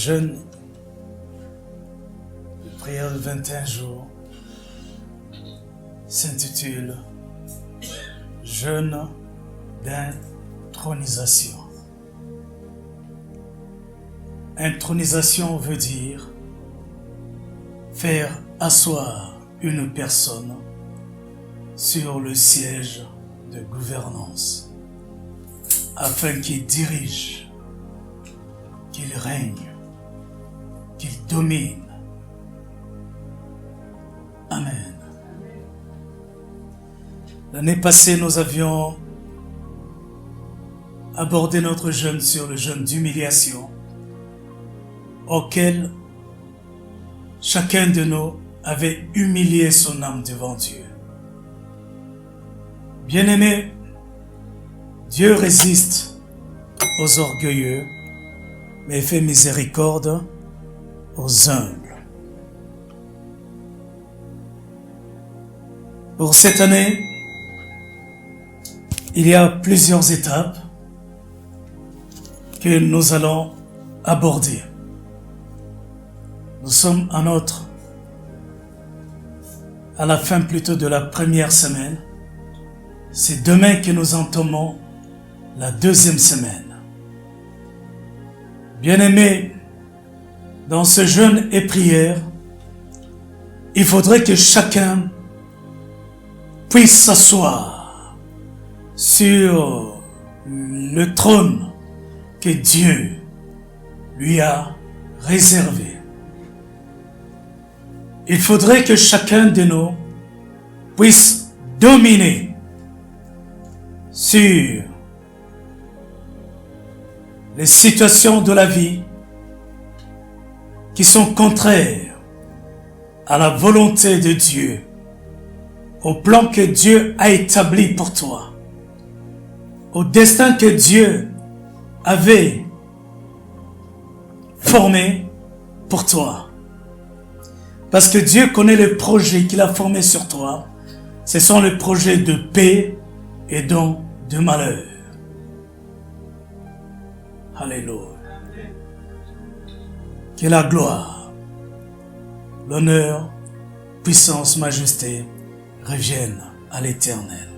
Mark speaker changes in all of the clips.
Speaker 1: jeûne de prière de 21 jours s'intitule Jeûne d'intronisation. Intronisation veut dire faire asseoir une personne sur le siège de gouvernance afin qu'il dirige, qu'il règne, qu'il domine. Amen. L'année passée, nous avions abordé notre jeûne sur le jeûne d'humiliation auquel chacun de nous avait humilié son âme devant Dieu. Bien-aimés, Dieu résiste aux orgueilleux, mais fait miséricorde aux humbles. Pour cette année, il y a plusieurs étapes que nous allons aborder. Nous sommes à la fin plutôt de la première semaine. C'est demain que nous entamons la deuxième semaine. Bien-aimés, dans ce jeûne et prière, il faudrait que chacun puisse s'asseoir sur le trône que Dieu lui a réservé. Il faudrait que chacun de nous puisse dominer sur les situations de la vie qui sont contraires à la volonté de Dieu, au plan que Dieu a établi pour toi, au destin que Dieu avait formé pour toi. Parce que Dieu connaît les projets qu'il a formés sur toi. Ce sont les projets de paix et donc de malheur. Alléluia. Que la gloire, l'honneur, puissance, majesté reviennent à l'Éternel.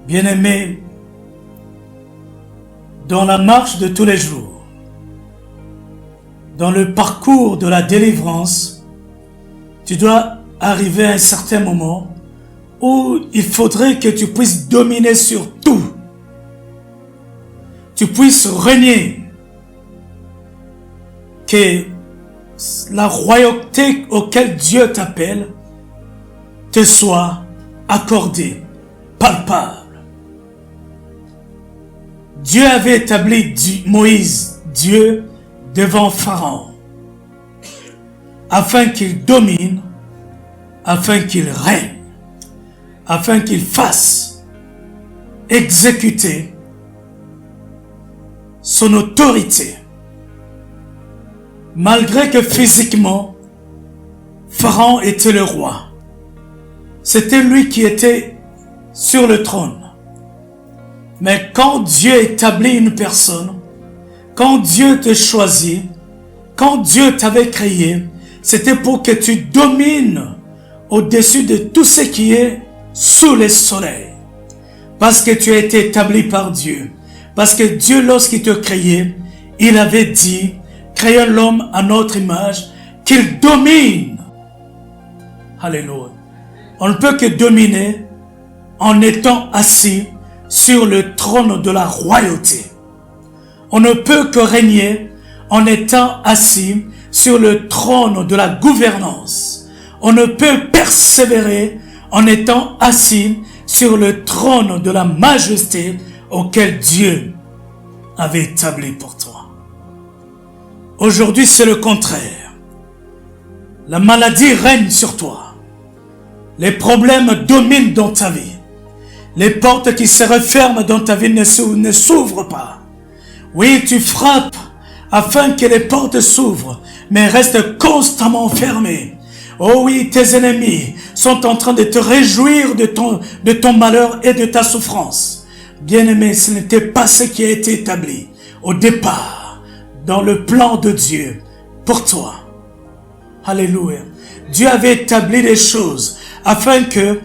Speaker 1: Bien-aimés, dans la marche de tous les jours, dans le parcours de la délivrance, tu dois arriver à un certain moment où il faudrait que tu puisses dominer sur tout. Tu puisses régner. Que la royauté auquel Dieu t'appelle te soit accordée, palpable. Dieu avait établi Moïse, Dieu, devant Pharaon, afin qu'il domine, afin qu'il règne, afin qu'il fasse exécuter son autorité. Malgré que physiquement, Pharaon était le roi. C'était lui qui était sur le trône. Mais quand Dieu établit une personne, quand Dieu te choisit, quand Dieu t'avait créé, c'était pour que tu domines au-dessus de tout ce qui est sous le soleil. Parce que tu as été établi par Dieu. Parce que Dieu, lorsqu'il te créait, il avait dit, créons l'homme à notre image, qu'il domine. Alléluia. On ne peut que dominer en étant assis sur le trône de la royauté. On ne peut que régner en étant assis sur le trône de la gouvernance. On ne peut persévérer en étant assis sur le trône de la majesté auquel Dieu avait établi pour toi. Aujourd'hui, c'est le contraire. La maladie règne sur toi. Les problèmes dominent dans ta vie. Les portes qui se referment dans ta vie ne s'ouvrent pas. Oui, tu frappes afin que les portes s'ouvrent, mais restent constamment fermées. Oh oui, tes ennemis sont en train de te réjouir de ton malheur et de ta souffrance. Bien-aimé, ce n'était pas ce qui a été établi au départ. dans le plan de Dieu pour toi. Alléluia. Dieu avait établi les choses afin que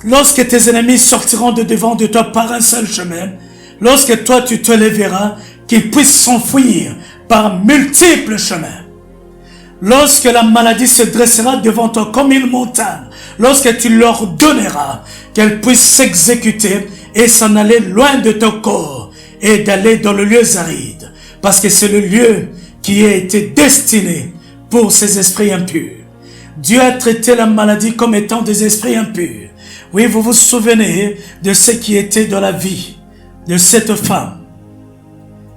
Speaker 1: lorsque tes ennemis sortiront de devant de toi par un seul chemin, lorsque toi tu te lèveras, qu'ils puissent s'enfuir par multiples chemins. Lorsque la maladie se dressera devant toi comme une montagne, lorsque tu leur donneras qu'elle puisse s'exécuter et s'en aller loin de ton corps et d'aller dans le lieu aride, parce que c'est le lieu qui a été destiné pour ces esprits impurs. Dieu a traité la maladie comme étant des esprits impurs. Oui, vous vous souvenez de ce qui était dans la vie de cette femme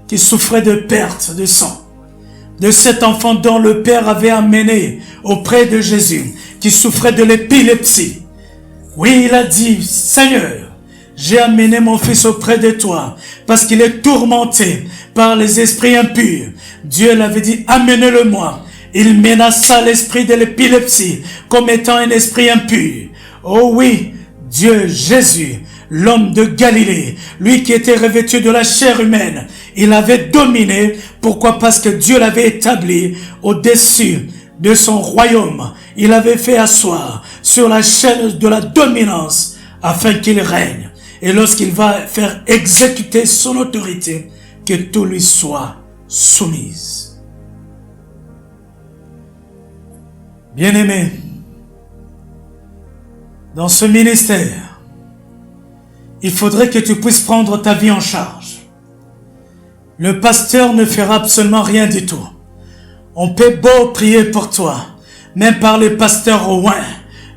Speaker 1: qui souffrait de perte de sang, de cet enfant dont le père avait amené auprès de Jésus, qui souffrait de l'épilepsie. Oui, il a dit, Seigneur, j'ai amené mon fils auprès de toi parce qu'il est tourmenté par les esprits impurs. Dieu l'avait dit, amenez-le-moi. Il menaça l'esprit de l'épilepsie comme étant un esprit impur. Oh oui, Dieu, Jésus, l'homme de Galilée, lui qui était revêtu de la chair humaine, il avait dominé. Pourquoi? Parce que Dieu l'avait établi au-dessus de son royaume. Il avait fait asseoir sur la chaîne de la dominance afin qu'il règne. Et lorsqu'il va faire exécuter son autorité, que tout lui soit soumis. Bien-aimé, dans ce ministère, il faudrait que tu puisses prendre ta vie en charge. Le pasteur ne fera absolument rien du tout. On peut beau prier pour toi, même par les pasteurs au loin,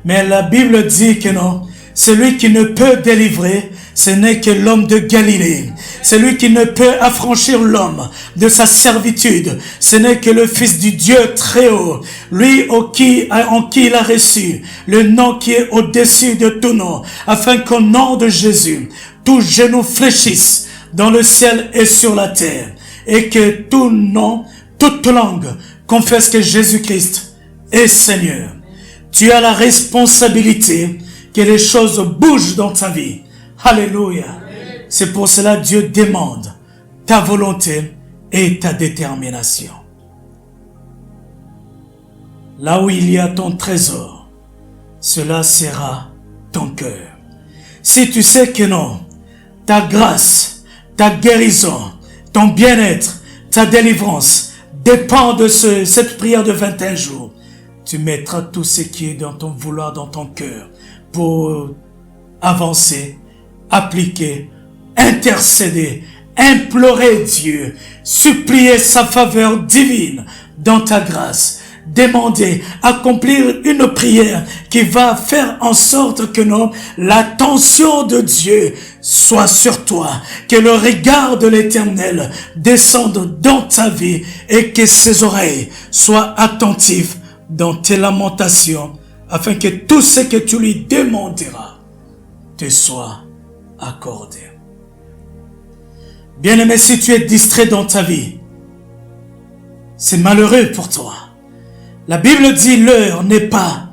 Speaker 1: mais la Bible dit que non, celui qui ne peut délivrer, ce n'est que l'homme de Galilée. Celui qui ne peut affranchir l'homme de sa servitude, ce n'est que le Fils du Dieu très haut, lui en qui il a reçu le nom qui est au-dessus de tout nom, afin qu'au nom de Jésus, tout genou fléchisse dans le ciel et sur la terre, et que tout nom, toute langue confesse que Jésus-Christ est Seigneur. Tu as la responsabilité que les choses bougent dans ta vie. Alléluia. C'est pour cela que Dieu demande ta volonté et ta détermination. Là où il y a ton trésor, cela sera ton cœur. Si tu sais que non, ta grâce, ta guérison, ton bien-être, ta délivrance dépend de cette prière de 21 jours, tu mettras tout ce qui est dans ton vouloir, dans ton cœur, pour avancer, appliquer, intercéder, implorer Dieu, supplier sa faveur divine dans ta grâce, demander, accomplir une prière qui va faire en sorte que non, l'attention de Dieu soit sur toi, que le regard de l'Éternel descende dans ta vie et que ses oreilles soient attentives dans tes lamentations, afin que tout ce que tu lui demanderas te soit accordé. Bien-aimé, si tu es distrait dans ta vie, c'est malheureux pour toi. La Bible dit l'heure n'est pas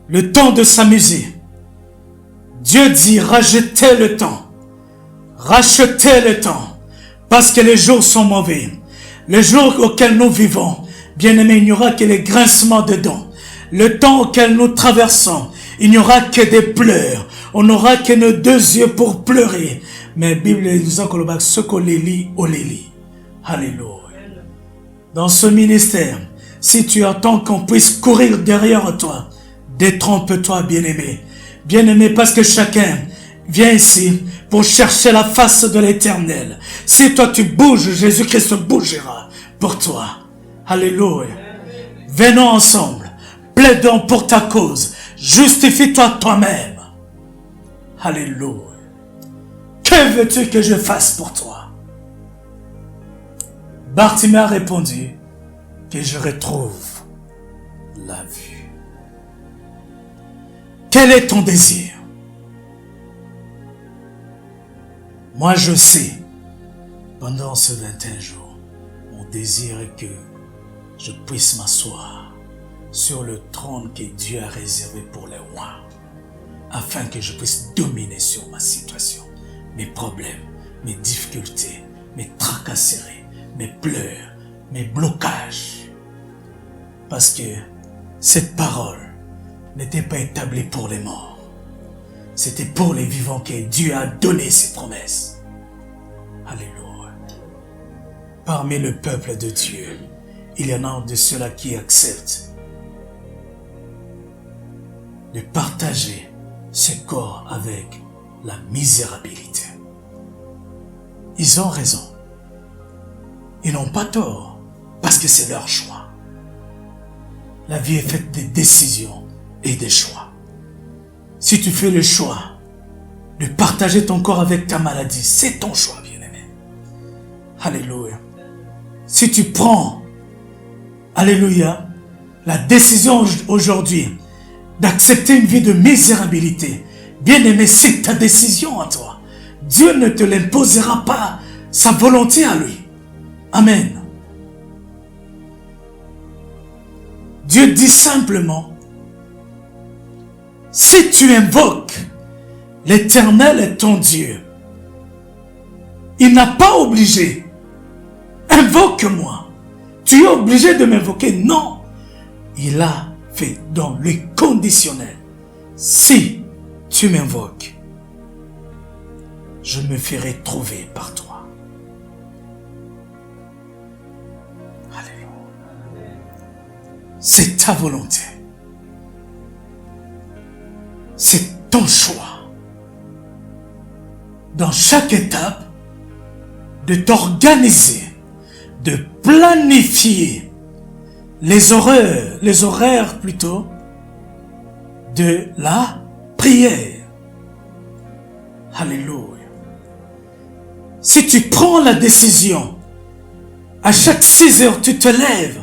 Speaker 1: le temps de s'amuser. Dieu dit rachetez le temps. Rachetez le temps. Parce que les jours sont mauvais. Les jours auxquels nous vivons, bien-aimé, il n'y aura que les grincements de dents. Le temps auquel nous traversons, il n'y aura que des pleurs. On n'aura que nos deux yeux pour pleurer. Mais la Bible nous dit ce qu'on les lit, on les lit. Alléluia. Dans ce ministère, si tu attends qu'on puisse courir derrière toi, détrompe-toi, bien-aimé. Bien-aimé, parce que chacun vient ici pour chercher la face de l'Éternel. Si toi tu bouges, Jésus-Christ bougera pour toi. Alléluia. Venons ensemble. Plaidons pour ta cause. Justifie-toi toi-même. Alléluia. Que veux-tu que je fasse pour toi? Bartimée a répondu que je retrouve la vue. Quel est ton désir? Moi je sais, pendant ce 21 jours, mon désir est que je puisse m'asseoir sur le trône que Dieu a réservé pour les rois, afin que je puisse dominer sur ma situation, mes problèmes, mes difficultés, mes tracasseries, mes pleurs, mes blocages. Parce que cette parole n'était pas établie pour les morts. C'était pour les vivants que Dieu a donné ses promesses. Alléluia. Parmi le peuple de Dieu, il y en a de ceux-là qui acceptent de partager ce corps avec la misérabilité. Ils ont raison. Ils n'ont pas tort parce que c'est leur choix. La vie est faite de décisions et de choix. Si tu fais le choix de partager ton corps avec ta maladie, c'est ton choix, bien-aimé. Alléluia. Si tu prends, alléluia, la décision aujourd'hui d'accepter une vie de misérabilité, bien-aimé, c'est ta décision à toi. Dieu ne te l'imposera pas, sa volonté à lui. Amen. Dieu dit simplement, si tu invoques l'Éternel est ton Dieu, il n'a pas obligé. Invoque-moi. Tu es obligé de m'invoquer. Non. Il a fait dans le conditionnel. Si tu m'invoques, je me ferai trouver par toi. Alléluia. C'est ta volonté. C'est ton choix. Dans chaque étape, de t'organiser, de planifier les horaires plutôt, de la prière. Alléluia. Si tu prends la décision, à chaque 6 heures, tu te lèves,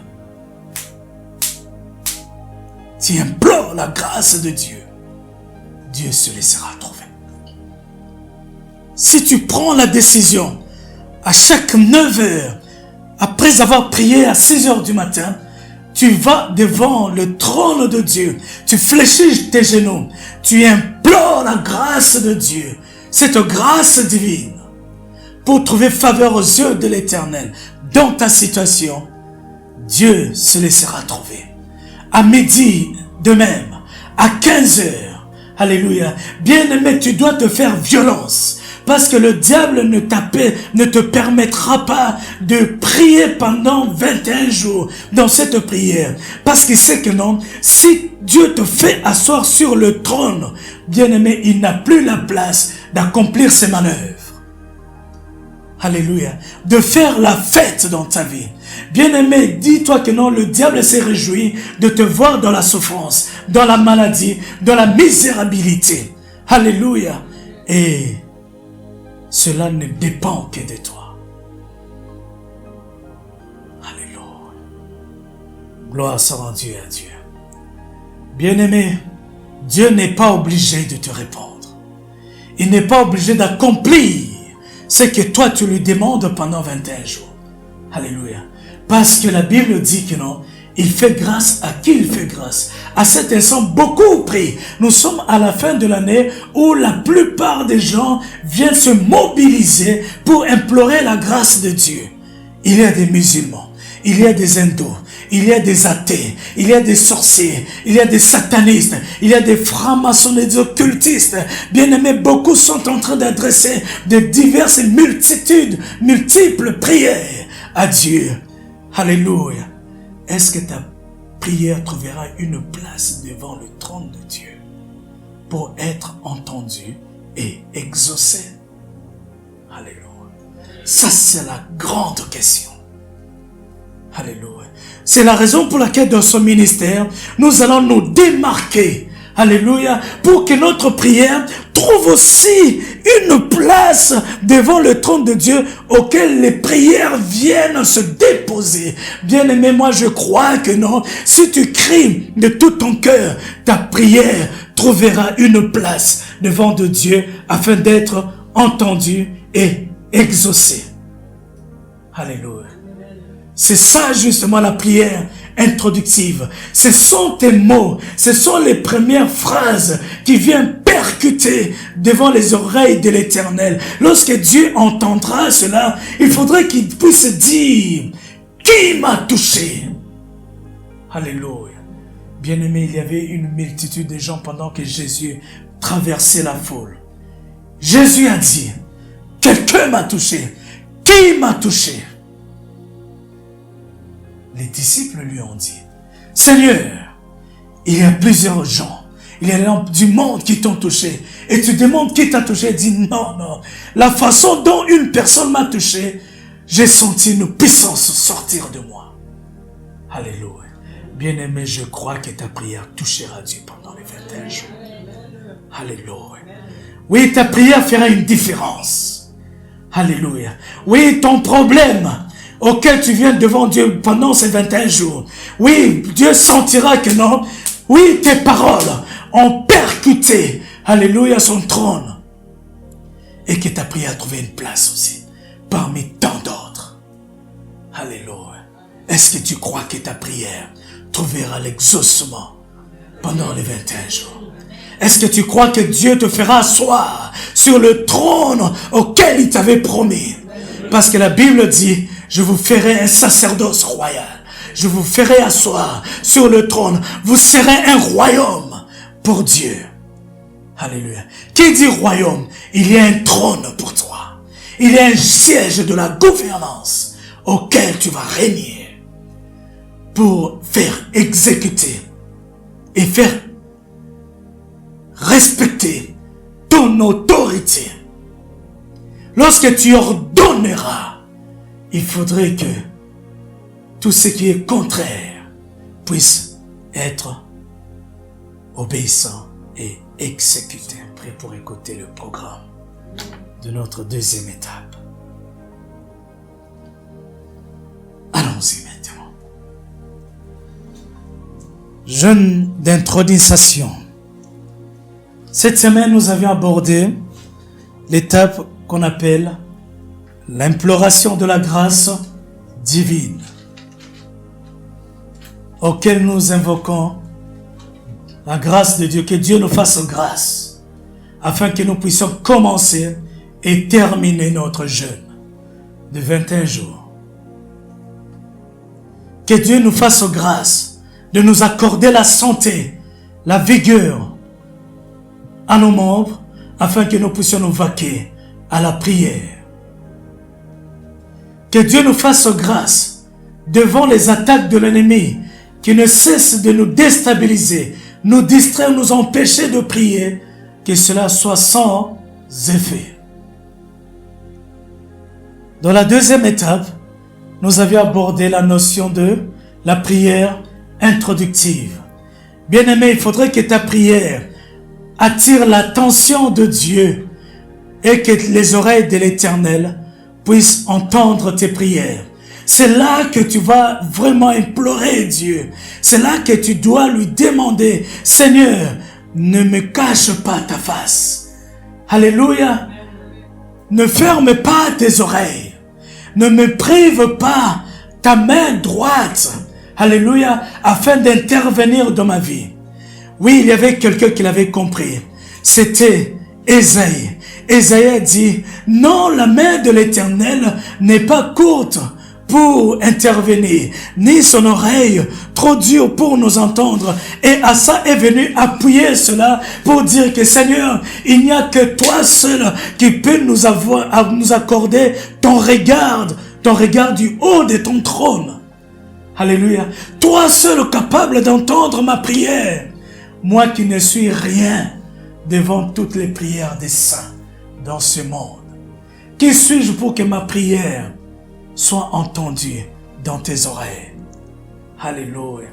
Speaker 1: tu implores la grâce de Dieu, Dieu se laissera trouver. Si tu prends la décision, à chaque 9 heures, après avoir prié à 6 heures du matin, tu vas devant le trône de Dieu, tu fléchis tes genoux, tu implores la grâce de Dieu, cette grâce divine, pour trouver faveur aux yeux de l'Éternel. Dans ta situation, Dieu se laissera trouver. À midi, de même, à 15 heures, alléluia, bien-aimé, tu dois te faire violence. Parce que le diable ne te permettra pas de prier pendant 21 jours dans cette prière. Parce qu'il sait que non, si Dieu te fait asseoir sur le trône, bien-aimé, il n'a plus la place d'accomplir ses manœuvres. Alléluia. De faire la fête dans ta vie. Bien-aimé, dis-toi que non, le diable s'est réjoui de te voir dans la souffrance, dans la maladie, dans la misérabilité. Alléluia. Et cela ne dépend que de toi. Alléluia. Gloire soit rendue à Dieu. Bien-aimé, Dieu n'est pas obligé de te répondre. Il n'est pas obligé d'accomplir ce que toi tu lui demandes pendant 21 jours. Alléluia. Parce que la Bible dit que non, il fait grâce à qui il fait grâce. À cet instant, beaucoup prient. Nous sommes à la fin de l'année où la plupart des gens viennent se mobiliser pour implorer la grâce de Dieu. Il y a des musulmans, il y a des hindous, il y a des athées, il y a des sorciers, il y a des satanistes, il y a des francs-maçons, des occultistes. Bien-aimés, beaucoup sont en train d'adresser de diverses multiples prières à Dieu. Alléluia. Est-ce que ta prière trouvera une place devant le trône de Dieu pour être entendue et exaucée? Alléluia. Ça, c'est la grande question. Alléluia. C'est la raison pour laquelle dans ce ministère, nous allons nous démarquer. Alléluia. Pour que notre prière trouve aussi une place devant le trône de Dieu auquel les prières viennent se déposer. Bien-aimé, moi je crois que non. Si tu cries de tout ton cœur, ta prière trouvera une place devant de Dieu afin d'être entendue et exaucée. Alléluia. C'est ça justement la prière introductive. Ce sont tes mots, ce sont les premières phrases qui viennent percuter percuter devant les oreilles de l'Éternel. Lorsque Dieu entendra cela, il faudrait qu'il puisse dire, qui m'a touché? Alléluia. Bien-aimé, il y avait une multitude de gens pendant que Jésus traversait la foule. Jésus a dit, quelqu'un m'a touché. Qui m'a touché? Les disciples lui ont dit, Seigneur, il y a plusieurs gens, il y a du monde qui t'ont touché. Et tu demandes qui t'a touché. Il dit, non, non. La façon dont une personne m'a touché, j'ai senti une puissance sortir de moi. Alléluia. Bien-aimé, je crois que ta prière touchera Dieu pendant les 21 jours. Alléluia. Oui, ta prière fera une différence. Alléluia. Oui, ton problème auquel tu viens devant Dieu pendant ces 21 jours. Oui, Dieu sentira que non. Oui, tes paroles ont percuté, alléluia, son trône. Et que ta prière a trouvé une place aussi, parmi tant d'autres. Alléluia. Est-ce que tu crois que ta prière trouvera l'exaucement pendant les 21 jours? Est-ce que tu crois que Dieu te fera asseoir sur le trône auquel il t'avait promis? Parce que la Bible dit, je vous ferai un sacerdoce royal. Je vous ferai asseoir sur le trône. Vous serez un royaume pour Dieu. Alléluia. Qui dit royaume? Il y a un trône pour toi. Il y a un siège de la gouvernance auquel tu vas régner pour faire exécuter et faire respecter ton autorité. Lorsque tu ordonneras, il faudrait que tout ce qui est contraire puisse être obéissant et exécuté. Prêt pour écouter le programme de notre deuxième étape. Allons-y maintenant. Jeûne d'intronisation. Cette semaine, nous avions abordé l'étape qu'on appelle l'imploration de la grâce divine, auquel nous invoquons la grâce de Dieu, que Dieu nous fasse grâce, afin que nous puissions commencer et terminer notre jeûne de 21 jours. Que Dieu nous fasse grâce de nous accorder la santé, la vigueur à nos membres, afin que nous puissions nous vaquer à la prière. Que Dieu nous fasse grâce devant les attaques de l'ennemi qui ne cessent de nous déstabiliser, nous distraire, nous empêcher de prier, que cela soit sans effet. Dans la deuxième étape, nous avions abordé la notion de la prière introductive. Bien-aimé, il faudrait que ta prière attire l'attention de Dieu et que les oreilles de l'Éternel puissent entendre tes prières. C'est là que tu vas vraiment implorer Dieu. C'est là que tu dois lui demander, Seigneur, ne me cache pas ta face. Alléluia. Ne ferme pas tes oreilles. Ne me prive pas ta main droite. Alléluia. Afin d'intervenir dans ma vie. Oui, il y avait quelqu'un qui l'avait compris. C'était Ésaïe. Ésaïe a dit, non, la main de l'Éternel n'est pas courte pour intervenir, ni son oreille trop dure pour nous entendre. Et Asa est venu appuyer cela pour dire que Seigneur, il n'y a que toi seul qui peut nous accorder ton regard du haut de ton trône. Alléluia. Toi seul capable d'entendre ma prière. Moi qui ne suis rien devant toutes les prières des saints dans ce monde. Qui suis-je pour que ma prière soit entendue dans tes oreilles? Alléluia.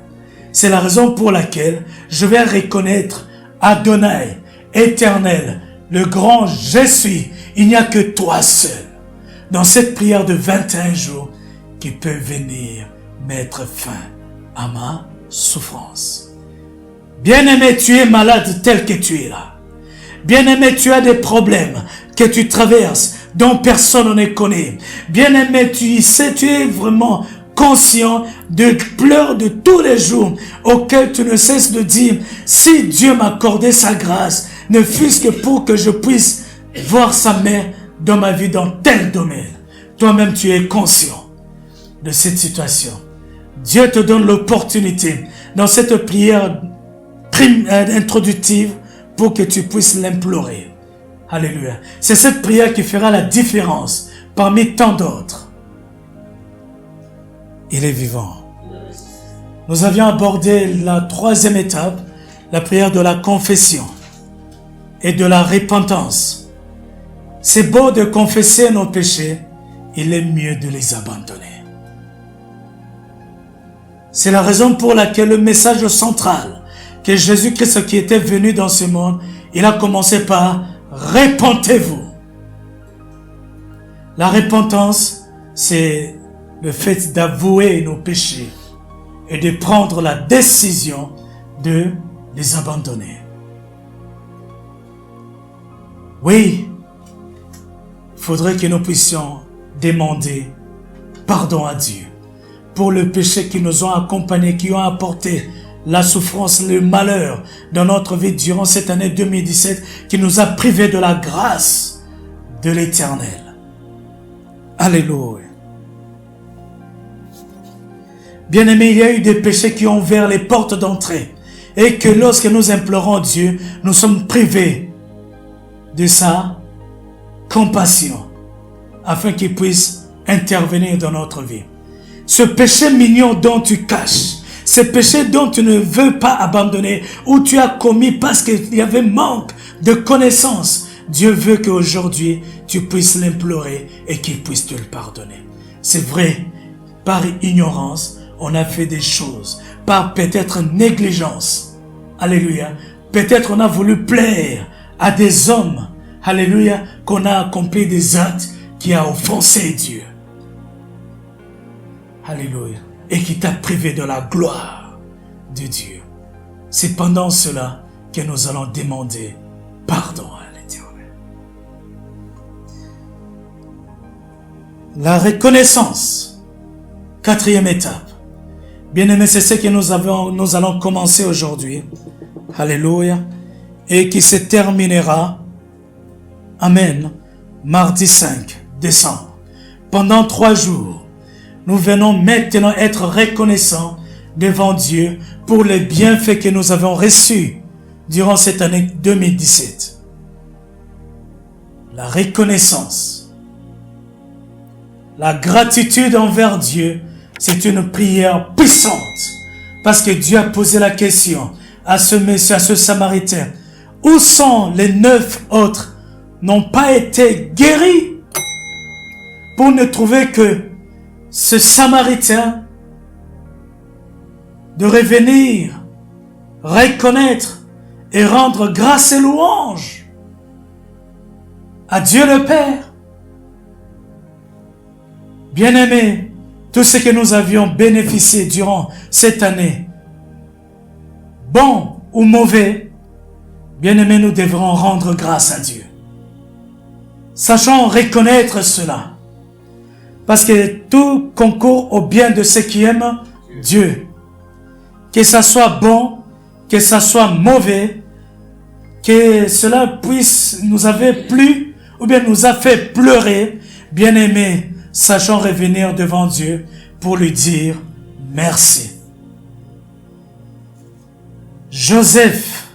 Speaker 1: C'est la raison pour laquelle je vais reconnaître Adonai, Éternel, le grand je suis. Il n'y a que toi seul dans cette prière de 21 jours qui peut venir mettre fin à ma souffrance. Bien-aimé, tu es malade tel que tu es là. Bien-aimé, tu as des problèmes que tu traverses dont personne ne connaît. Bien-aimé, tu es vraiment conscient de pleurs de tous les jours auxquels tu ne cesses de dire, si Dieu m'accordait sa grâce, ne fût-ce que pour que je puisse voir sa main dans ma vie dans tel domaine. Toi-même, tu es conscient de cette situation. Dieu te donne l'opportunité dans cette prière introductive pour que tu puisses l'implorer. Alléluia. C'est cette prière qui fera la différence parmi tant d'autres. Il est vivant. Nous avions abordé la troisième étape, la prière de la confession et de la repentance. C'est beau de confesser nos péchés, il est mieux de les abandonner. C'est la raison pour laquelle le message central que Jésus-Christ qui était venu dans ce monde, il a commencé par « Repentez-vous ». La repentance, c'est le fait d'avouer nos péchés et de prendre la décision de les abandonner. Oui, il faudrait que nous puissions demander pardon à Dieu pour le péché qui nous ont accompagnés, qui ont apporté la souffrance, le malheur dans notre vie durant cette année 2017, qui nous a privés de la grâce de l'Éternel. Alléluia. Bien-aimés, il y a eu des péchés qui ont ouvert les portes d'entrée et que lorsque nous implorons Dieu, nous sommes privés de sa compassion afin qu'il puisse intervenir dans notre vie. Ce péché mignon dont tu caches, ce péché dont tu ne veux pas abandonner, ou tu as commis parce qu'il y avait manque de connaissance, Dieu veut qu'aujourd'hui tu puisses l'implorer et qu'il puisse te le pardonner. C'est vrai, par ignorance, on a fait des choses, par peut-être négligence. Alléluia. Peut-être on a voulu plaire à des hommes. Alléluia. Qu'on a accompli des actes qui a offensé Dieu. Alléluia. Et qui t'a privé de la gloire de Dieu. C'est pendant cela que nous allons demander pardon à l'Éternel. La reconnaissance. Quatrième étape. Bien-aimés, c'est ce que nous allons commencer aujourd'hui. Alléluia. Et qui se terminera. Amen. Mardi 5 décembre. Pendant 3 jours. Nous venons maintenant être reconnaissants devant Dieu pour les bienfaits que nous avons reçus durant cette année 2017. La reconnaissance. La gratitude envers Dieu, c'est une prière puissante. Parce que Dieu a posé la question à ce monsieur, à ce Samaritain. Où sont les 9 autres n'ont pas été guéris? Pour ne trouver que ce Samaritain de revenir, reconnaître et rendre grâce et louange à Dieu le Père. Bien-aimés, tout ce que nous avions bénéficié durant cette année, bon ou mauvais, bien-aimés, nous devrons rendre grâce à Dieu. Sachons reconnaître cela. Parce que tout concourt au bien de ceux qui aiment Dieu. Que ça soit bon, que ça soit mauvais, que cela puisse nous avoir plu ou bien nous a fait pleurer. Bien-aimés, sachons revenir devant Dieu pour lui dire merci. Joseph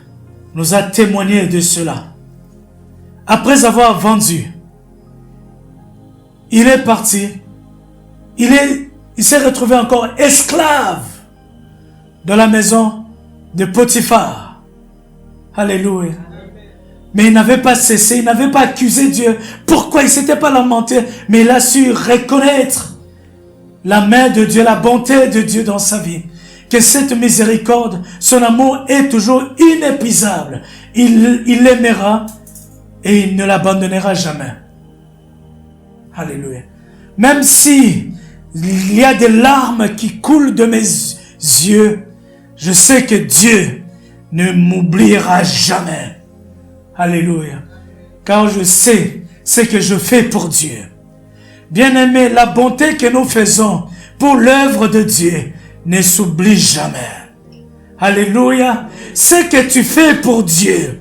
Speaker 1: nous a témoigné de cela. Après avoir vendu, il est parti. Il s'est retrouvé encore esclave dans la maison de Potiphar. Alléluia. Mais il n'avait pas cessé, il n'avait pas accusé Dieu. Pourquoi? Il ne s'était pas lamenté, mais il a su reconnaître la main de Dieu, la bonté de Dieu dans sa vie. Que cette miséricorde, son amour est toujours inépuisable. Il l'aimera et il ne l'abandonnera jamais. Alléluia. Même si il y a des larmes qui coulent de mes yeux, je sais que Dieu ne m'oubliera jamais. Alléluia. Car je sais ce que je fais pour Dieu. Bien-aimés, la bonté que nous faisons pour l'œuvre de Dieu ne s'oublie jamais. Alléluia. Ce que tu fais pour Dieu,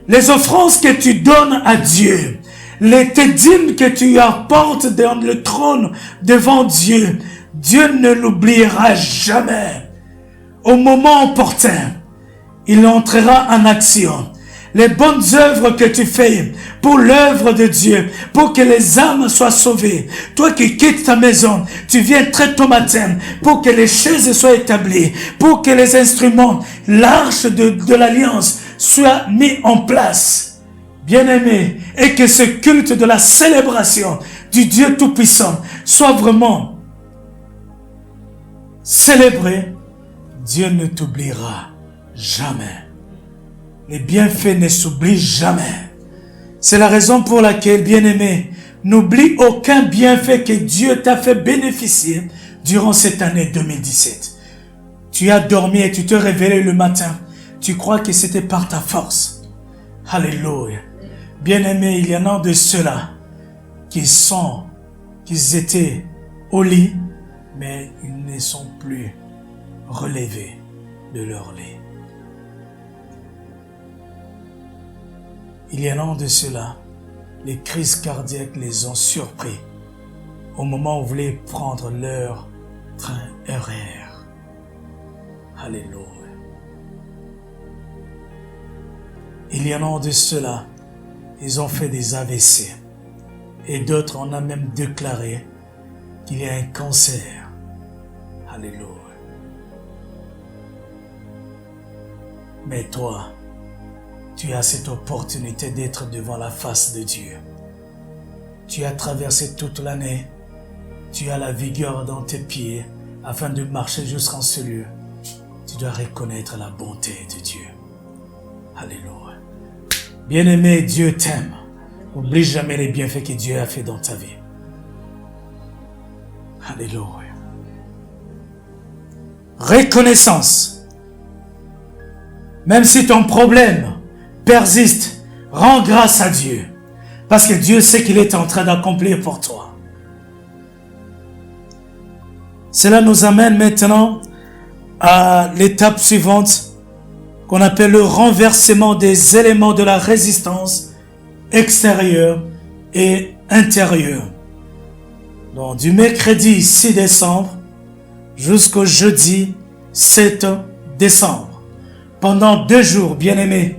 Speaker 1: les offrandes que tu donnes à Dieu, tes dîmes que tu apportes dans le trône devant Dieu, Dieu ne l'oubliera jamais. Au moment opportun, il entrera en action. Les bonnes œuvres que tu fais pour l'œuvre de Dieu, pour que les âmes soient sauvées. Toi qui quittes ta maison, tu viens très tôt matin pour que les chaises soient établies, pour que les instruments, l'arche de l'alliance soient mis en place. Bien-aimé, et que ce culte de la célébration du Dieu Tout-Puissant soit vraiment célébré. Dieu ne t'oubliera jamais. Les bienfaits ne s'oublient jamais. C'est la raison pour laquelle, bien-aimé, n'oublie aucun bienfait que Dieu t'a fait bénéficier durant cette année 2017. Tu as dormi et tu te réveillais le matin. Tu crois que c'était par ta force. Alléluia. Bien-aimé, il y en a de ceux-là qu'ils étaient au lit, mais ils ne sont plus relevés de leur lit. Il y en a de ceux-là, les crises cardiaques les ont surpris au moment où ils voulaient prendre leur train RER. Alléluia. Il y en a de ceux-là, ils ont fait des AVC. Et d'autres, on a même déclaré qu'il y a un cancer. Alléluia. Mais toi, tu as cette opportunité d'être devant la face de Dieu. Tu as traversé toute l'année. Tu as la vigueur dans tes pieds afin de marcher jusqu'en ce lieu. Tu dois reconnaître la bonté de Dieu. Alléluia. Bien-aimé, Dieu t'aime. N'oublie jamais les bienfaits que Dieu a fait dans ta vie. Alléluia. Reconnaissance. Même si ton problème persiste, rends grâce à Dieu. Parce que Dieu sait qu'il est en train d'accomplir pour toi. Cela nous amène maintenant à l'étape suivante qu'on appelle le renversement des éléments de la résistance extérieure et intérieure. Donc du mercredi 6 décembre jusqu'au jeudi 7 décembre. Pendant 2 jours, bien-aimés,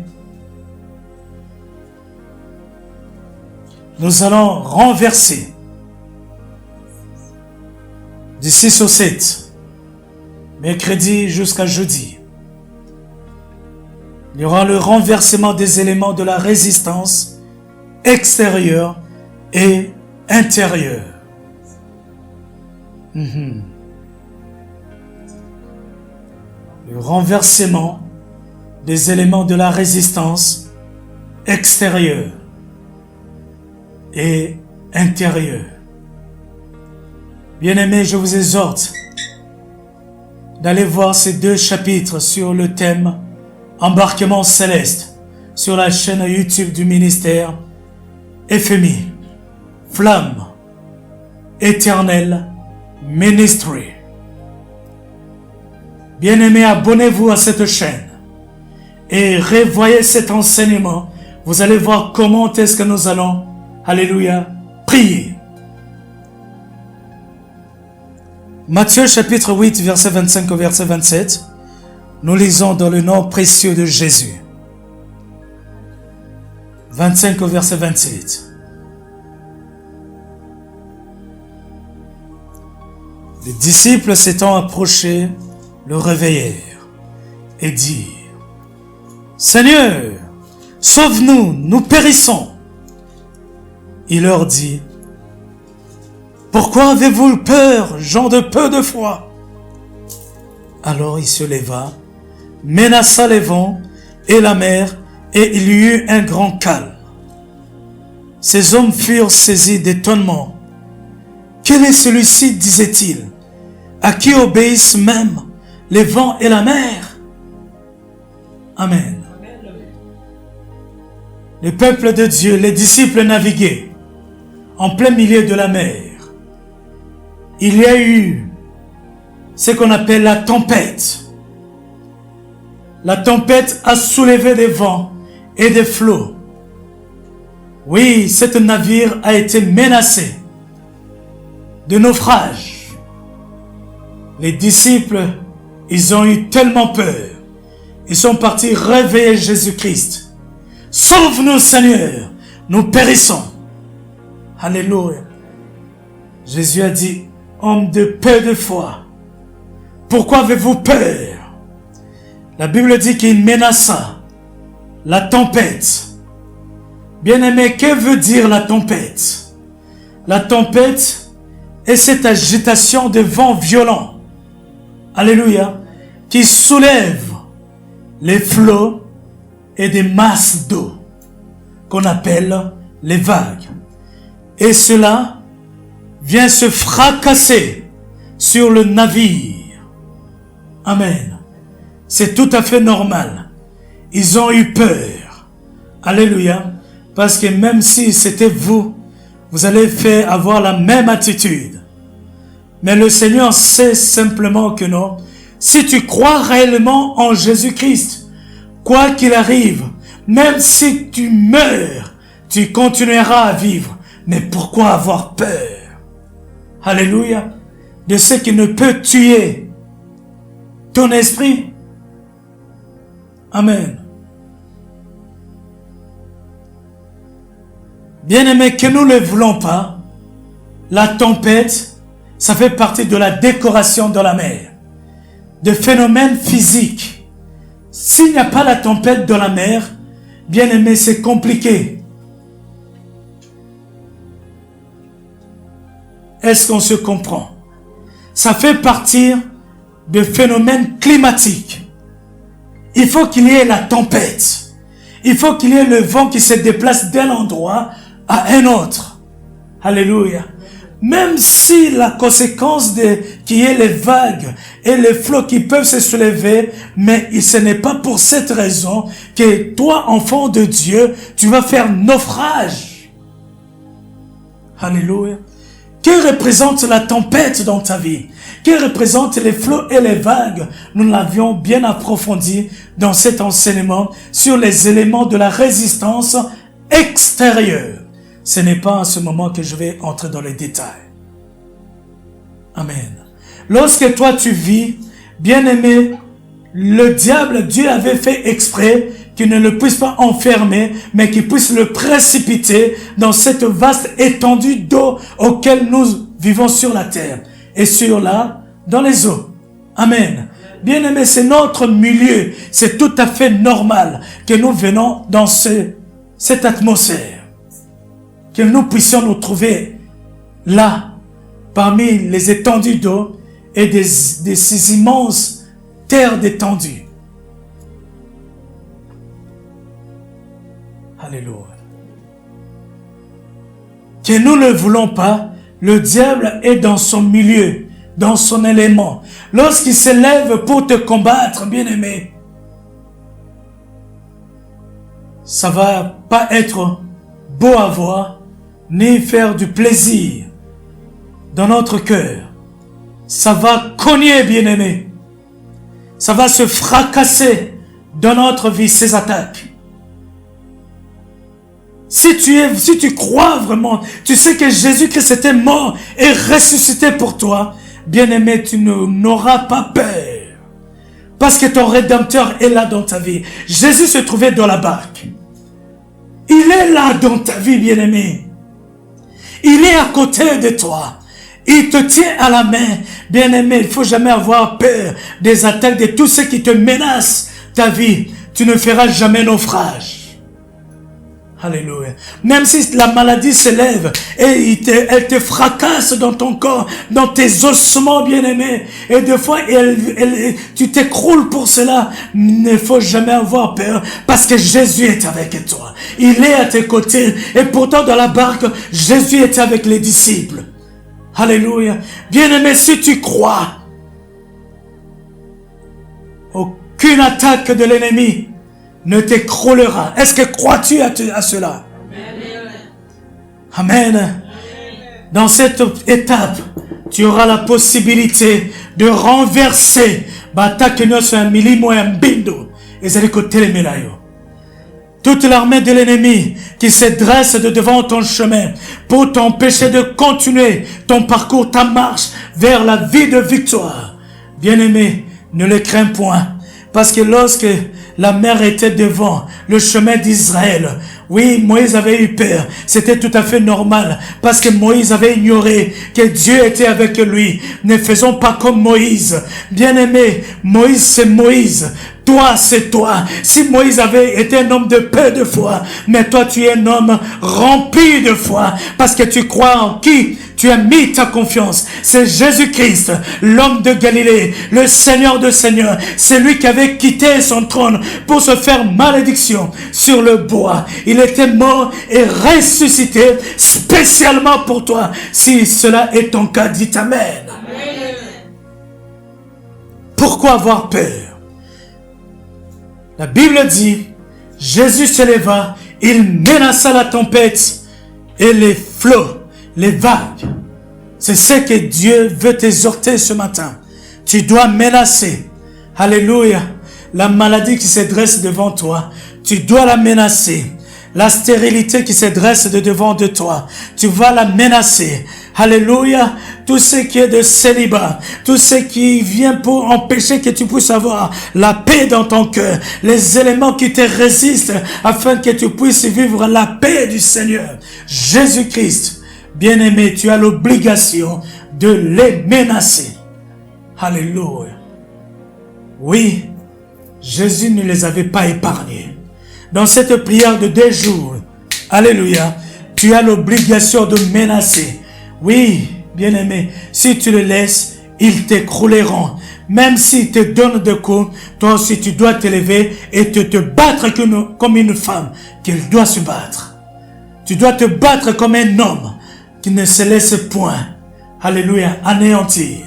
Speaker 1: nous allons renverser du 6 au 7, mercredi jusqu'à jeudi. Il y aura le renversement des éléments de la résistance extérieure et intérieure. Le renversement des éléments de la résistance extérieure et intérieure. Bien-aimés, je vous exhorte d'aller voir ces 2 chapitres sur le thème Embarquement céleste sur la chaîne YouTube du ministère FMI, Flamme Éternelle Ministry. Bien-aimés, abonnez-vous à cette chaîne et revoyez cet enseignement. Vous allez voir comment est-ce que nous allons, alléluia, prier. Matthieu chapitre 8, verset 25 au verset 27. Nous lisons dans le nom précieux de Jésus. 25 au verset 27. Les disciples s'étant approchés, le réveillèrent et dirent: Seigneur, sauve-nous, nous périssons. Il leur dit: Pourquoi avez-vous peur, gens de peu de foi? Alors il se leva, menaça les vents et la mer, et il y eut un grand calme. Ces hommes furent saisis d'étonnement. Quel est celui-ci, disait-il, à qui obéissent même les vents et la mer? Amen. Le peuple de Dieu, les disciples naviguaient en plein milieu de la mer. Il y a eu ce qu'on appelle la tempête. La tempête a soulevé des vents et des flots. Oui, cet navire a été menacé de naufrage. Les disciples, ils ont eu tellement peur. Ils sont partis réveiller Jésus-Christ. Sauve-nous, Seigneur, nous périssons. Alléluia. Jésus a dit, homme de peu de foi, pourquoi avez-vous peur? La Bible dit qu'il menaça la tempête. Bien-aimé, que veut dire la tempête? La tempête est cette agitation de vent violent, alléluia, qui soulève les flots et des masses d'eau qu'on appelle les vagues. Et cela vient se fracasser sur le navire. Amen. C'est tout à fait normal. Ils ont eu peur. Alléluia. Parce que même si c'était vous, vous allez faire avoir la même attitude. Mais le Seigneur sait simplement que non. Si tu crois réellement en Jésus-Christ, quoi qu'il arrive, même si tu meurs, tu continueras à vivre. Mais pourquoi avoir peur? Alléluia. De ce qui ne peut tuer ton esprit. Amen. Bien-aimés, que nous ne le voulons pas, la tempête, ça fait partie de la décoration de la mer, de phénomènes physiques. S'il n'y a pas la tempête de la mer, bien-aimés, c'est compliqué. Est-ce qu'on se comprend? Ça fait partie de phénomènes climatiques. Il faut qu'il y ait la tempête. Il faut qu'il y ait le vent qui se déplace d'un endroit à un autre. Alléluia. Même si la conséquence qu'il y ait les vagues et les flots qui peuvent se soulever, mais ce n'est pas pour cette raison que toi, enfant de Dieu, tu vas faire naufrage. Alléluia. Que représente la tempête dans ta vie? Que représentent les flots et les vagues? Nous l'avions bien approfondi dans cet enseignement sur les éléments de la résistance extérieure. Ce n'est pas en ce moment que je vais entrer dans les détails. Amen. Lorsque toi tu vis, bien-aimé, le diable, Dieu avait fait exprès qu'il ne le puisse pas enfermer, mais qu'il puisse le précipiter dans cette vaste étendue d'eau auquel nous vivons sur la terre et dans les eaux. Amen. Bien-aimé, c'est notre milieu. C'est tout à fait normal que nous venons dans cette atmosphère. Que nous puissions nous trouver là, parmi les étendues d'eau et de ces immenses terres d'étendue. Alléluia. Que nous ne le voulons pas, le diable est dans son milieu, dans son élément. Lorsqu'il se lève pour te combattre, bien-aimé, ça va pas être beau à voir, ni faire du plaisir dans notre cœur. Ça va cogner, bien-aimé. Ça va se fracasser dans notre vie, ces attaques. Si tu crois vraiment, tu sais que Jésus-Christ était mort et ressuscité pour toi, bien-aimé, tu n'auras pas peur. Parce que ton Rédempteur est là dans ta vie. Jésus se trouvait dans la barque. Il est là dans ta vie, bien-aimé. Il est à côté de toi. Il te tient à la main. Bien-aimé, il ne faut jamais avoir peur des attaques, de tout ce qui te menace ta vie. Tu ne feras jamais naufrage. Alléluia. Même si la maladie se lève et elle te fracasse dans ton corps, dans tes ossements, bien-aimés, et des fois tu t'écroules pour cela, il ne faut jamais avoir peur parce que Jésus est avec toi. Il est à tes côtés et pourtant dans la barque, Jésus était avec les disciples. Alléluia. Bien-aimé, si tu crois, aucune attaque de l'ennemi ne t'écroulera. Est-ce que crois-tu à cela? Amen. Amen. Dans cette étape, tu auras la possibilité de renverser bataki nyonso ya milimo ya mbindo ezali kotelemela yo. toute l'armée de l'ennemi qui se dresse de devant ton chemin pour t'empêcher de continuer ton parcours, ta marche vers la vie de victoire. Bien-aimé, ne le crains point, parce que lorsque la mer était devant le chemin d'Israël, oui, Moïse avait eu peur. C'était tout à fait normal, parce que Moïse avait ignoré que Dieu était avec lui. Ne faisons pas comme Moïse. Bien-aimé, Moïse c'est Moïse. Toi, c'est toi. Si Moïse avait été un homme de peu de foi, mais toi, tu es un homme rempli de foi, parce que tu crois en qui tu as mis ta confiance. C'est Jésus-Christ, l'homme de Galilée, le Seigneur de Seigneurs. C'est lui qui avait quitté son trône pour se faire malédiction sur le bois. Il était mort et ressuscité spécialement pour toi. Si cela est ton cas, dis Amen. Amen. Pourquoi avoir peur? La Bible dit, Jésus se leva, il menaça la tempête et les flots, les vagues. C'est ce que Dieu veut t'exhorter ce matin. Tu dois menacer. Alléluia. La maladie qui se dresse devant toi, tu dois la menacer. La stérilité qui se dresse de devant de toi, tu vas la menacer. Alléluia. Tout ce qui est de célibat, tout ce qui vient pour empêcher que tu puisses avoir la paix dans ton cœur, les éléments qui te résistent afin que tu puisses vivre la paix du Seigneur. Jésus-Christ, bien-aimé, tu as l'obligation de les menacer. Alléluia. Oui, Jésus ne les avait pas épargnés. Dans cette prière de 2 jours, alléluia, tu as l'obligation de menacer. Oui, bien-aimé, si tu le laisses, ils t'écrouleront. Même s'ils te donnent des coups, toi aussi tu dois te lever et te battre comme une femme qu'elle doit se battre. Tu dois te battre comme un homme qui ne se laisse point, alléluia, anéantir.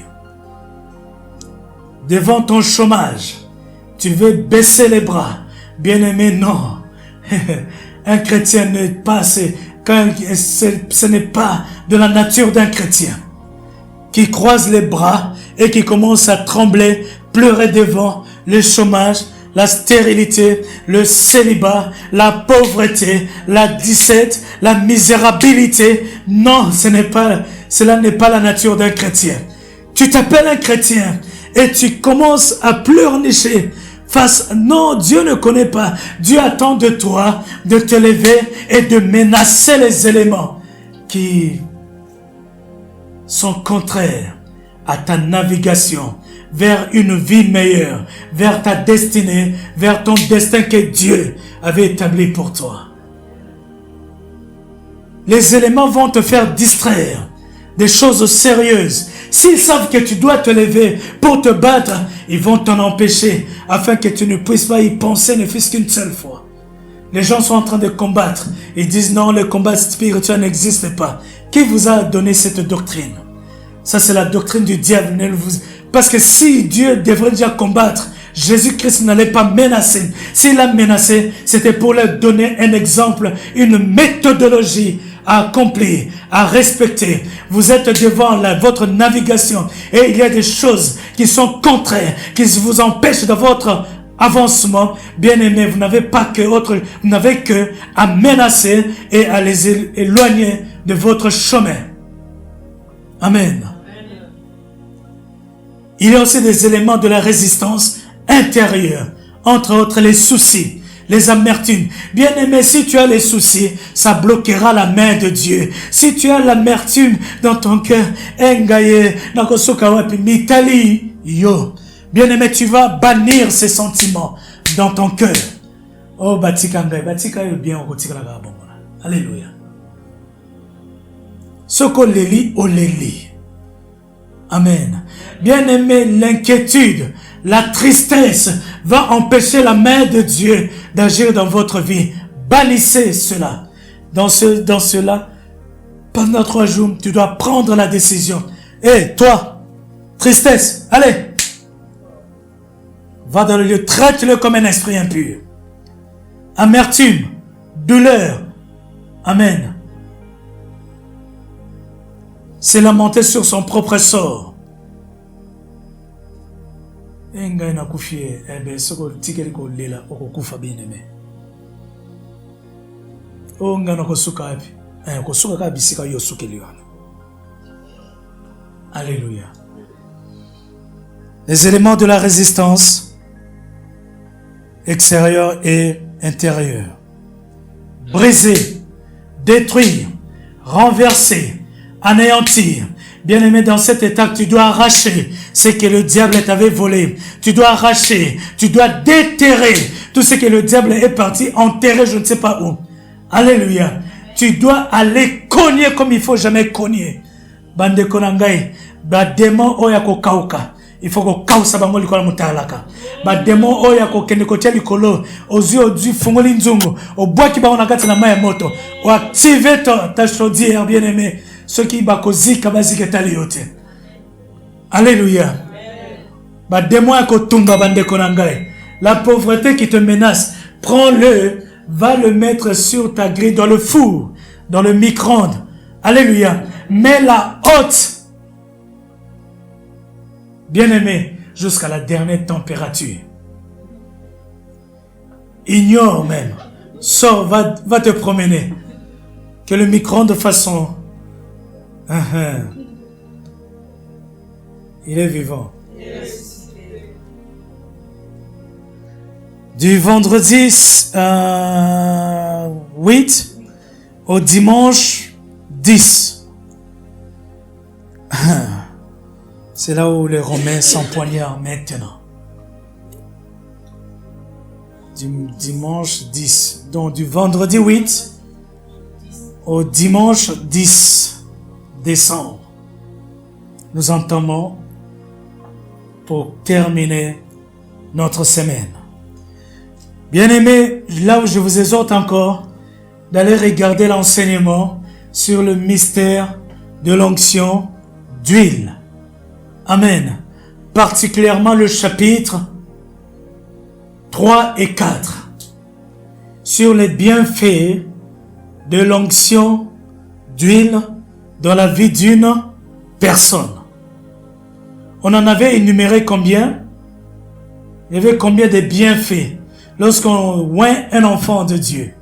Speaker 1: Devant ton chômage, tu veux baisser les bras. Bien-aimé, non. Un chrétien n'est pas... ce n'est pas de la nature d'un chrétien qui croise les bras et qui commence à trembler, pleurer devant le chômage, la stérilité, le célibat, la pauvreté, la disette, la misérabilité. Non, cela n'est pas la nature d'un chrétien. Tu t'appelles un chrétien et tu commences à pleurnicher face, non, Dieu ne connaît pas. Dieu attend de toi de te lever et de menacer les éléments qui sont contraires à ta navigation vers une vie meilleure, vers ta destinée, vers ton destin que Dieu avait établi pour toi. Les éléments vont te faire distraire des choses sérieuses. S'ils savent que tu dois te lever pour te battre, ils vont t'en empêcher afin que tu ne puisses pas y penser ne fût-ce qu'une seule fois. Les gens sont en train de combattre. Ils disent non, le combat spirituel n'existe pas. Qui vous a donné cette doctrine? Ça, c'est la doctrine du diable. Parce que si Dieu devrait déjà combattre, Jésus-Christ n'allait pas menacer. S'il a menacé, c'était pour leur donner un exemple, une méthodologie à accomplir, à respecter. Vous êtes devant votre navigation et il y a des choses qui sont contraires, qui vous empêchent de votre avancement. Bien-aimé, vous n'avez que à menacer et à les éloigner de votre chemin. Amen. Il y a aussi des éléments de la résistance intérieure, entre autres les soucis, les amertumes. Bien-aimé, si tu as les soucis, ça bloquera la main de Dieu. Si tu as l'amertume dans ton cœur, bien-aimé, tu vas bannir ces sentiments dans ton cœur. Oh, alléluia. Soko leli oleli. Amen. Bien-aimé, l'inquiétude, la tristesse va empêcher la main de Dieu d'agir dans votre vie. Bannissez cela. Dans cela, pendant 3 jours, tu dois prendre la décision. Hé, toi, tristesse, allez. Va dans le lieu, traite-le comme un esprit impur. Amertume, douleur. Amen. C'est lamenter sur son propre sort. Oh, ngano kosuka api. Kosuka ka bisika yosuke liwana. Alléluia. Les éléments de la résistance extérieure et intérieure. Briser, détruire, renverser, anéantir. Bien-aimé, dans cet état, tu dois arracher ce que le diable t'avait volé. Tu dois arracher, tu dois déterrer tout ce que le diable est parti enterrer, je ne sais pas où. Alléluia. Tu dois aller cogner comme il faut jamais cogner. Bande konangai, ba démon oya ko kauka. Il faut ko kausa bango likola mutalaka. Ba démon oya ko kende ko tia likolo, ozu ozu fungoli nzungu, obwaki ba onakati na maya moto. O activer ta chaudière, bien-aimé. Ceux qui bakozika bazika taliote. Alléluia. Ba démon ko tumba bande konangai. La pauvreté qui te menace, prends-le, va le mettre sur ta grille dans le four, dans le micro-ondes. Alléluia. Mets-la haute. Bien-aimé, jusqu'à la dernière température. Ignore même. Sors, va te promener. Que le micro-ondes de façon... Il est vivant. Du vendredi 8 au dimanche 10. C'est là où les Romains s'empoignèrent maintenant. Dimanche 10. Donc du vendredi 8 au dimanche 10 décembre. Nous entamons pour terminer notre semaine. Bien-aimés, là où je vous exhorte encore d'aller regarder l'enseignement sur le mystère de l'onction d'huile. Amen. Particulièrement le chapitre 3 et 4 sur les bienfaits de l'onction d'huile dans la vie d'une personne. On en avait énuméré combien? Il y avait combien de bienfaits lorsqu'on oint un enfant de Dieu?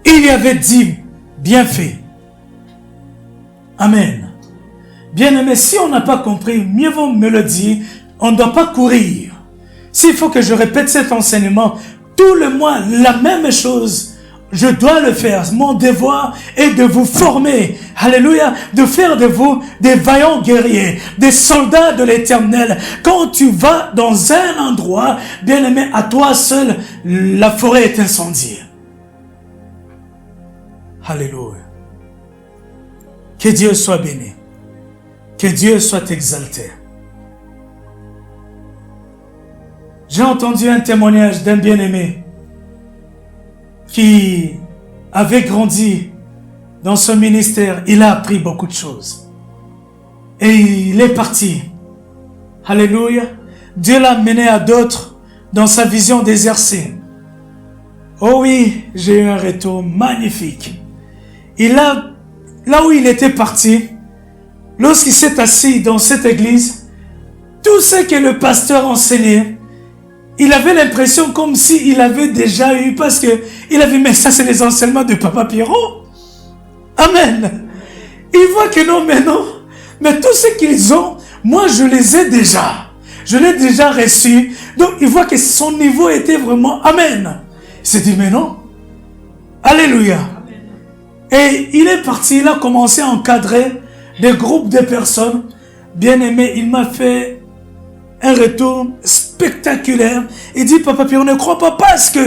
Speaker 1: Il y avait 10 bienfaits. Amen. Bien-aimé, si on n'a pas compris, mieux vaut me le dire, on ne doit pas courir. S'il faut que je répète cet enseignement, tout le mois, la même chose, je dois le faire. Mon devoir est de vous former, alléluia, de faire de vous des vaillants guerriers, des soldats de l'Éternel. Quand tu vas dans un endroit, bien-aimé, à toi seul, la forêt est incendiée. Alléluia. Que Dieu soit béni. Que Dieu soit exalté. J'ai entendu un témoignage d'un bien-aimé qui avait grandi dans ce ministère. Il a appris beaucoup de choses. Et il est parti. Alléluia. Dieu l'a mené à d'autres dans sa vision d'exercer. Oh oui, j'ai eu un retour magnifique. Là où il était parti, lorsqu'il s'est assis dans cette église, tout ce que le pasteur enseignait, il avait l'impression comme s'il avait déjà eu, parce que il avait, mais ça c'est les enseignements de Papa Pierrot. Amen. Il voit que non, mais tout ce qu'ils ont, moi je les ai déjà. Je l'ai déjà reçu. Donc il voit que son niveau était vraiment, amen. Il s'est dit, mais non. Alléluia. Et il est parti, il a commencé à encadrer des groupes de personnes. Bien aimé, il m'a fait un retour spectaculaire. Il dit, Papa Pierre, on ne croit pas parce que...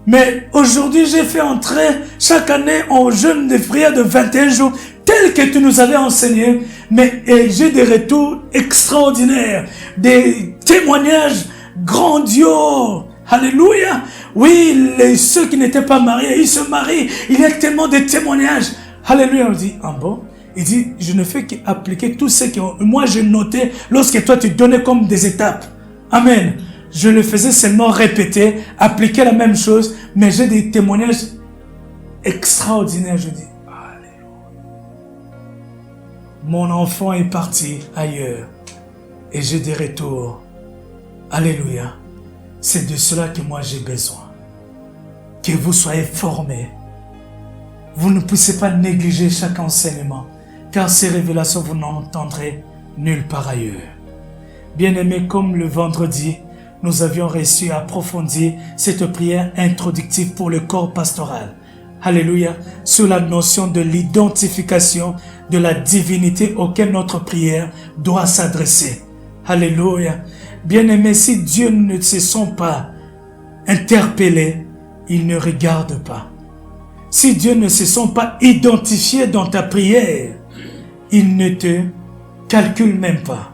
Speaker 1: Mais aujourd'hui, j'ai fait entrer chaque année en jeûne de prière de 21 jours, tel que tu nous avais enseigné. Mais j'ai des retours extraordinaires, des témoignages grandioses. Alléluia. Oui, ceux qui n'étaient pas mariés, ils se marient. Il y a tellement de témoignages. Alléluia. On dit, ah bon? Il dit, je ne fais qu'appliquer tout ce que moi j'ai noté lorsque toi tu donnais comme des étapes. Amen. Je le faisais seulement répéter, appliquer la même chose, mais j'ai des témoignages extraordinaires. Je dis, alléluia. Mon enfant est parti ailleurs et j'ai des retours. Alléluia. C'est de cela que moi j'ai besoin. que vous soyez formés. Vous ne puissiez pas négliger chaque enseignement, car ces révélations, vous n'entendrez nulle part ailleurs. Bien-aimés, comme le vendredi, nous avions réussi à approfondir cette prière introductive pour le corps pastoral. Alléluia, sur la notion de l'identification de la divinité auquel notre prière doit s'adresser. Alléluia. Bien-aimés, si Dieu ne se sent pas interpellé, il ne regarde pas. Si Dieu ne se sent pas identifié dans ta prière, il ne te calcule même pas.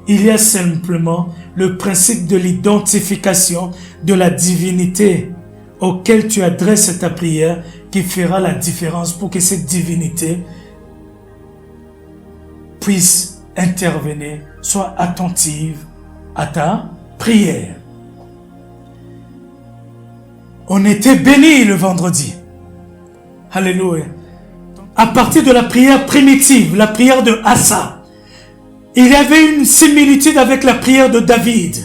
Speaker 1: Il y a simplement le principe de l'identification de la divinité auquel tu adresses ta prière qui fera la différence pour que cette divinité puisse intervenir, soit attentive à ta prière. On était bénis le vendredi. Alléluia. À partir de la prière primitive, la prière de Asa, il y avait une similitude avec la prière de David.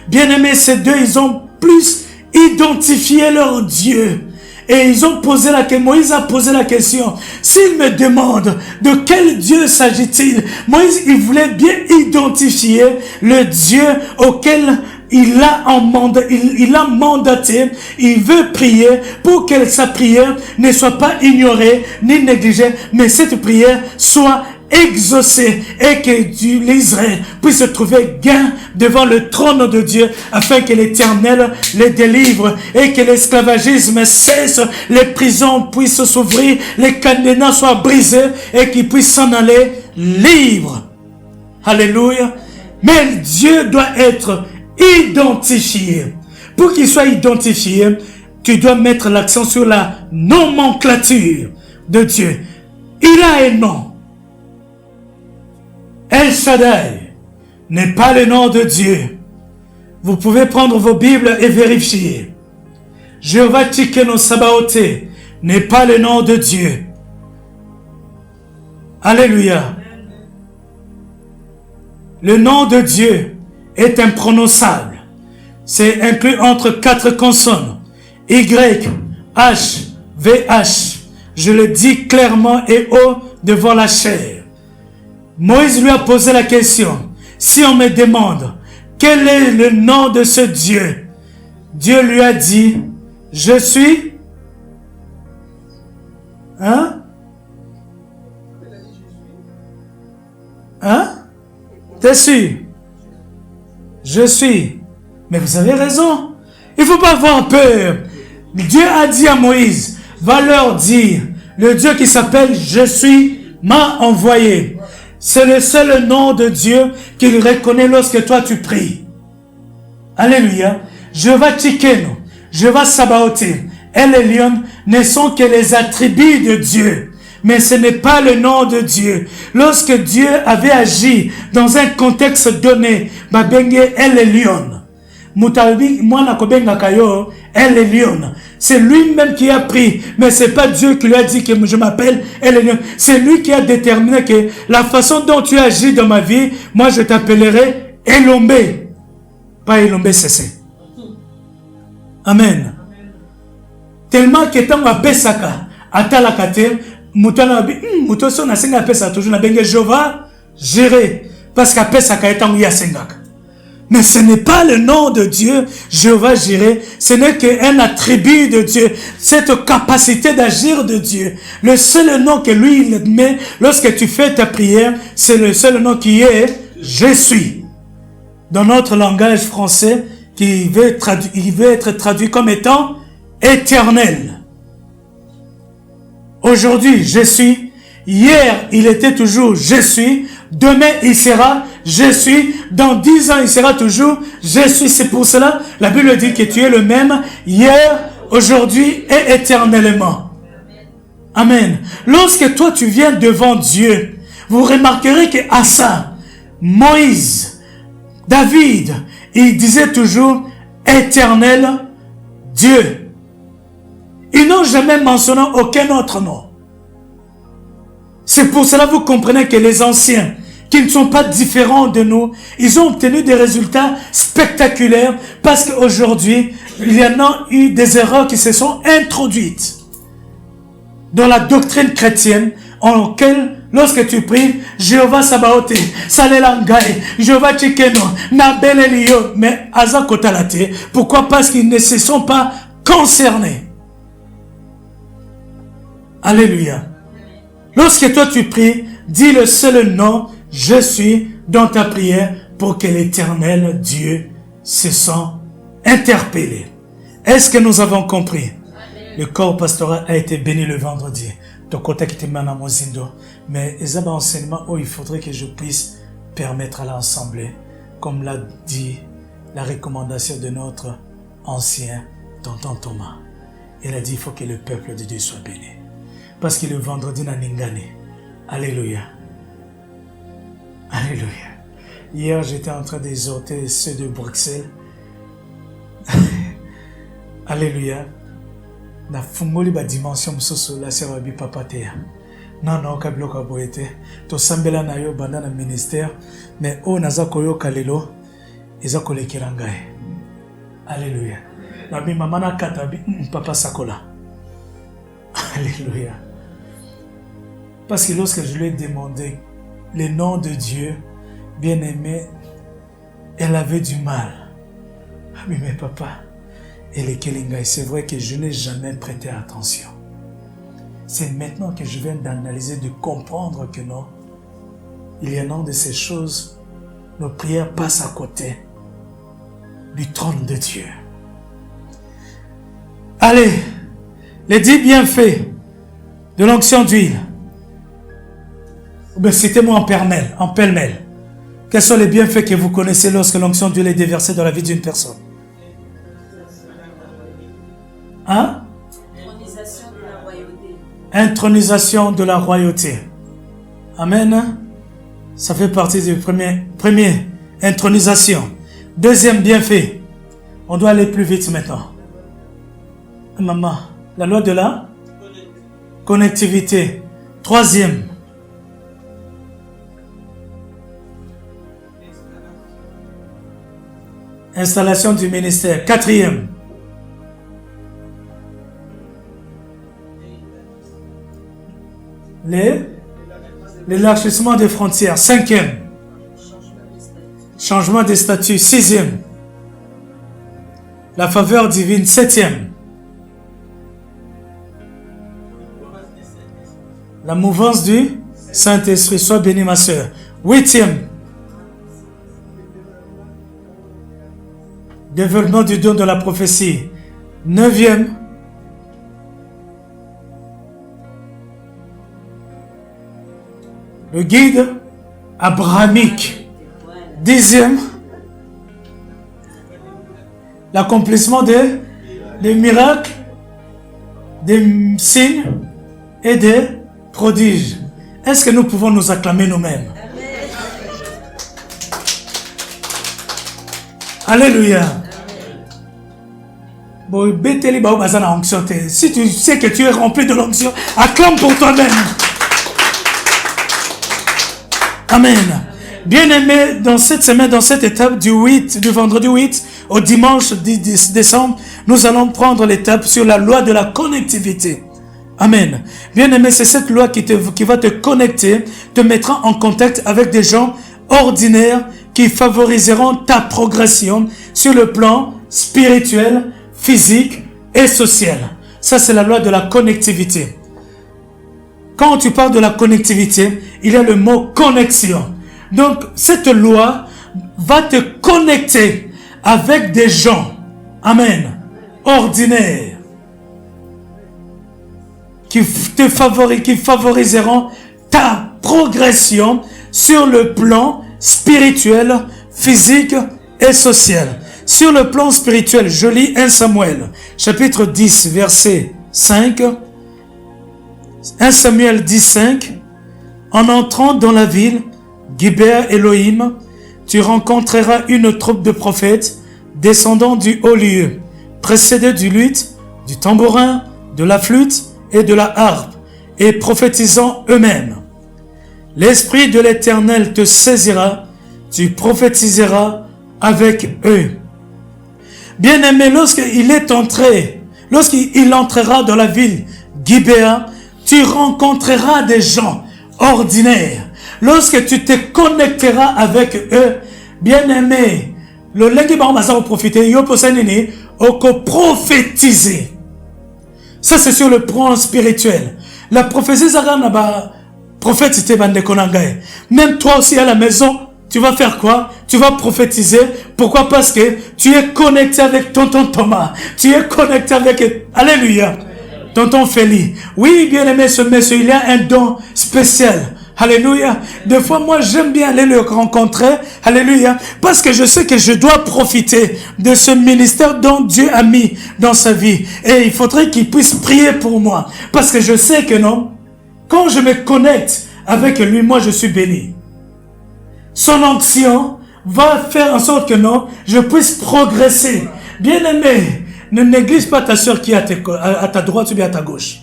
Speaker 1: Bien-aimés, ces deux, ils ont plus identifié leur Dieu. Et ils ont posé Moïse a posé la question, s'il me demande de quel Dieu s'agit-il? Moïse, il voulait bien identifier le Dieu auquel il a mandaté, il veut prier pour que sa prière ne soit pas ignorée ni négligée, mais cette prière soit exaucée et que l'Israël puisse se trouver gain devant le trône de Dieu afin que l'Éternel les délivre et que l'esclavagisme cesse, les prisons puissent s'ouvrir, les cadenas soient brisés et qu'ils puissent s'en aller libres. Alléluia. Mais Dieu doit être identifié. Pour qu'il soit identifié, tu dois mettre l'accent sur la nomenclature de Dieu. Il a un nom. El Shaddai n'est pas le nom de Dieu. Vous pouvez prendre vos Bibles et vérifier. Jéhovah Tsidkenu Sabaoth n'est pas le nom de Dieu. Alléluia. Le nom de Dieu est imprononçable. C'est inclus entre 4 consonnes. Y, H, VH. Je le dis clairement et haut devant la chair. Moïse lui a posé la question. Si on me demande quel est le nom de ce Dieu, Dieu lui a dit, je suis. Hein? Hein? T'es sûr? Je suis. Mais vous avez raison. Il ne faut pas avoir peur. Dieu a dit à Moïse, va leur dire, le Dieu qui s'appelle je suis m'a envoyé. C'est le seul nom de Dieu qu'il reconnaît lorsque toi tu pries. Alléluia. Jéhovah Tsidkenu, Jéhovah Sabaoth, El Elyon ne sont que les attributs de Dieu. Mais ce n'est pas le nom de Dieu. Lorsque Dieu avait agi dans un contexte donné, El Elyon. El Elyon. C'est lui-même qui a pris, mais c'est pas Dieu qui lui a dit que je m'appelle El Elyon. C'est lui qui a déterminé que la façon dont tu agis dans ma vie, moi je t'appellerai Elombe. Pas Elombe CC. Amen. Tellement que tant ma pesaka, atalakate, mutana mutoso na senga pesa toujours na benge Jéhovah, gérer parce qu'à pesaka etant yasengaka. Mais ce n'est pas le nom de Dieu, Jéhovah Jireh, ce n'est qu'un attribut de Dieu, cette capacité d'agir de Dieu. Le seul nom que lui il met lorsque tu fais ta prière, c'est le seul nom qui est « Je suis ». Dans notre langage français, il veut être traduit comme étant « éternel ». Aujourd'hui, je suis. Hier, il était toujours « je suis ». Demain, il sera « je suis ». Dans 10 ans, il sera toujours « je suis ». C'est pour cela, la Bible dit que tu es le même hier, aujourd'hui et éternellement. Amen. Lorsque toi, tu viens devant Dieu, vous remarquerez que Asa, Moïse, David, ils disaient toujours « éternel Dieu ». Ils n'ont jamais mentionné aucun autre nom. C'est pour cela que vous comprenez que les anciens qui ne sont pas différents de nous, ils ont obtenu des résultats spectaculaires parce qu'aujourd'hui, il y en a eu des erreurs qui se sont introduites dans la doctrine chrétienne en laquelle, lorsque tu pries, Jéhovah Sabaoth, Salelangae, Jéhovah Chikeno, Nabel Elio, mais Aza Kotalate, pourquoi? Parce qu'ils ne se sont pas concernés. Alléluia. Lorsque toi tu pries, dis le seul nom, je suis dans ta prière pour que l'Éternel Dieu se sent interpellé. Est-ce que nous avons compris? Le corps pastoral a été béni le vendredi. Mais il y a un enseignement où il faudrait que je puisse permettre à l'Assemblée, comme l'a dit la recommandation de notre ancien tonton Thomas. Il a dit il faut que le peuple de Dieu soit béni. Parce que le vendredi n'a n'ingane. Alléluia. Alléluia. Hier, j'étais en train d'exhorter ceux de Bruxelles. Alléluia. Na fungoli ba dimension msoso la sera bi papa te. Non, kabloka boete. To sambela na yo banda na ministère, mais o naza koyoka lelo eza kolekela ngai. Alléluia. Na bi mama na katabi papa sakola. Alléluia. Parce que lorsque je lui ai demandé le nom de Dieu, bien-aimé, elle avait du mal. Ah mais papa, et les Kelingai, c'est vrai que je n'ai jamais prêté attention. C'est maintenant que je viens d'analyser, de comprendre que non, il y a non de ces choses, nos prières passent à côté du trône de Dieu. Allez, les 10 bienfaits de l'onction d'huile. Citez-moi en pêle-mêle. Quels sont les bienfaits que vous connaissez lorsque l'onction d'huile est déversée dans la vie d'une personne? Hein? Intronisation de la royauté. Intronisation de la royauté. Amen. Ça fait partie du premier intronisation. Deuxième bienfait. On doit aller plus vite maintenant. Maman, la loi de la connectivité. Troisième. Installation du ministère. Quatrième. L'élargissement des frontières. Cinquième. Changement des statuts. Sixième. La faveur divine. Septième. La mouvance du Saint-Esprit. Sois béni ma sœur. Huitième. Développement du don de la prophétie. Neuvième. Le guide abrahamique. Dixième. L'accomplissement des miracles, des signes et des prodiges. Est-ce que nous pouvons nous acclamer nous-mêmes? Alléluia. Si tu sais que tu es rempli de l'onction, acclame pour toi-même. Amen. Bien-aimés, dans cette semaine, dans cette étape du vendredi 8 au dimanche 10 décembre, nous allons prendre l'étape sur la loi de la connectivité. Amen. Bien-aimé, c'est cette loi qui va te connecter, te mettra en contact avec des gens ordinaires qui favoriseront ta progression sur le plan spirituel, physique et social. Ça, c'est la loi de la connectivité. Quand tu parles de la connectivité, il y a le mot connexion. Donc, cette loi va te connecter avec des gens, amen, ordinaires, qui favoriseront ta progression sur le plan spirituel, physique et social. Sur le plan spirituel, je lis 1 Samuel, chapitre 10, verset 5. 1 Samuel 10, 5. En entrant dans la ville, Gibea Elohim, tu rencontreras une troupe de prophètes descendant du haut lieu, précédés du luth, du tambourin, de la flûte et de la harpe, et prophétisant eux-mêmes. L'Esprit de l'Éternel te saisira, tu prophétiseras avec eux. Bien-aimé, lorsqu'il est entré, lorsqu'il entrera dans la ville Gibéa, tu rencontreras des gens ordinaires. Lorsque tu te connecteras avec eux, bien-aimé, le lengi ba maza profiter, yo posanini, oko prophétiser. Ça c'est sur le plan spirituel. La prophétie zara ba prophète c'était bande konangae. Même toi aussi à la maison, tu vas faire quoi? Tu vas prophétiser. Pourquoi? Parce que tu es connecté avec tonton Thomas. Tu es connecté avec, alléluia, tonton Félix. Oui, bien aimé ce monsieur, il a un don spécial. Alléluia. Des fois, moi, j'aime bien aller le rencontrer. Alléluia. Parce que je sais que je dois profiter de ce ministère dont Dieu a mis dans sa vie. Et il faudrait qu'il puisse prier pour moi. Parce que je sais que non, quand je me connecte avec lui, moi, je suis béni. Son onction va faire en sorte que non, je puisse progresser. Bien-aimé, ne néglige pas ta soeur qui est à ta droite ou bien à ta gauche.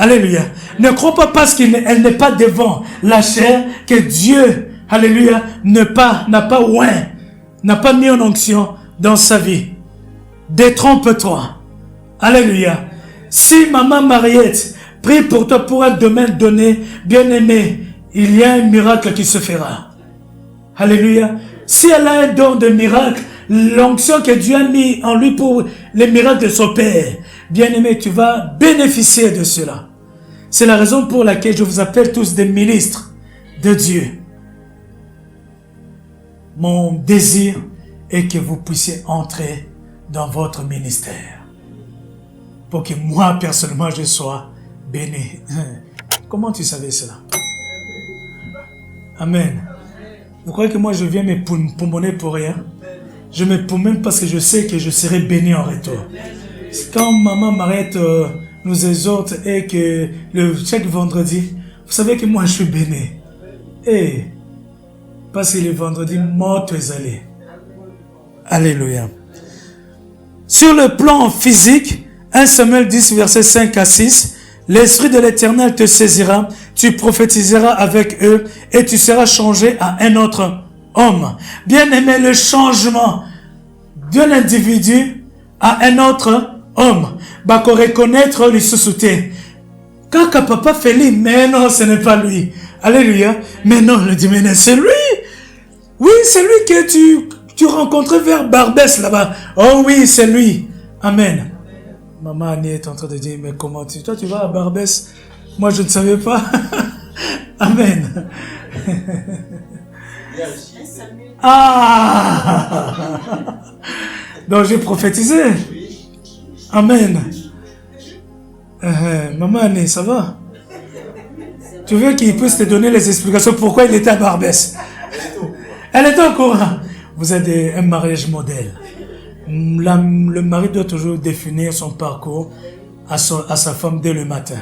Speaker 1: Alléluia. Ne crois pas parce qu'elle n'est pas devant la chair que Dieu, alléluia, n'a pas mis en onction dans sa vie. Détrompe-toi. Alléluia. Si maman Mariette prie pour toi pour un domaine donné, bien-aimé, il y a un miracle qui se fera. Alléluia. Si elle a un don de miracle, l'onction que Dieu a mis en lui pour les miracles de son Père, bien-aimé, tu vas bénéficier de cela. C'est la raison pour laquelle je vous appelle tous des ministres de Dieu. Mon désir est que vous puissiez entrer dans votre ministère. Pour que moi, personnellement, je sois béni. Comment tu savais cela? Amen. Vous croyez que moi, je viens me poumonner pour rien? Je me poumone parce que je sais que je serai béni en retour. Quand maman Mariette nous exhorte et que chaque vendredi, vous savez que moi je suis béni. Et parce que le vendredi, mort tu es allé. Alléluia. Sur le plan physique, 1 Samuel 10, versets 5 à 6, l'Esprit de l'Éternel te saisira, tu prophétiseras avec eux et tu seras changé à un autre homme. Bien aimé, le changement d'un individu à un autre homme. Bah, qu'on reconnaître lui sous-souté. Quand papa Félix, mais non, ce n'est pas lui. Alléluia. Mais non, le dit, mais c'est lui. Oui, c'est lui que tu rencontrais vers Barbès là-bas. Oh oui, c'est lui. Amen. Maman Annie est en train de dire, mais comment toi tu vas à Barbès? Moi je ne savais pas. Amen. Ah! Donc j'ai prophétisé. Amen. Maman Annie, ça va? Tu veux qu'il puisse te donner les explications pourquoi il était à Barbès? Elle est au courant. Vous êtes un mariage modèle. Le mari doit toujours définir son parcours à sa femme dès le matin.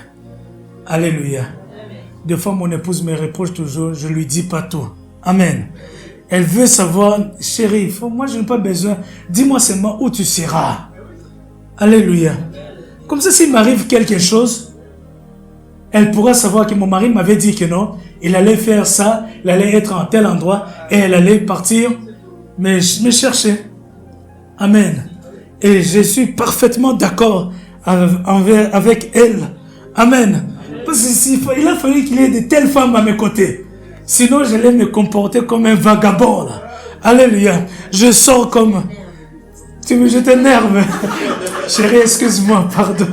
Speaker 1: Alléluia. Des fois, mon épouse me reproche toujours, je lui dis pas tout. Amen. Elle veut savoir, chérie, moi je n'ai pas besoin, dis-moi seulement où tu seras. Alléluia. Comme ça, s'il m'arrive quelque chose, elle pourra savoir que mon mari m'avait dit que non, il allait faire ça, il allait être en tel endroit, et elle allait partir me chercher. Amen. Et je suis parfaitement d'accord avec elle. Amen. Parce qu'il a fallu qu'il y ait de telles femmes à mes côtés. Sinon, j'allais me comporter comme un vagabond. Là. Alléluia. Je sors comme... Je t'énerve. Chérie, excuse-moi, pardon.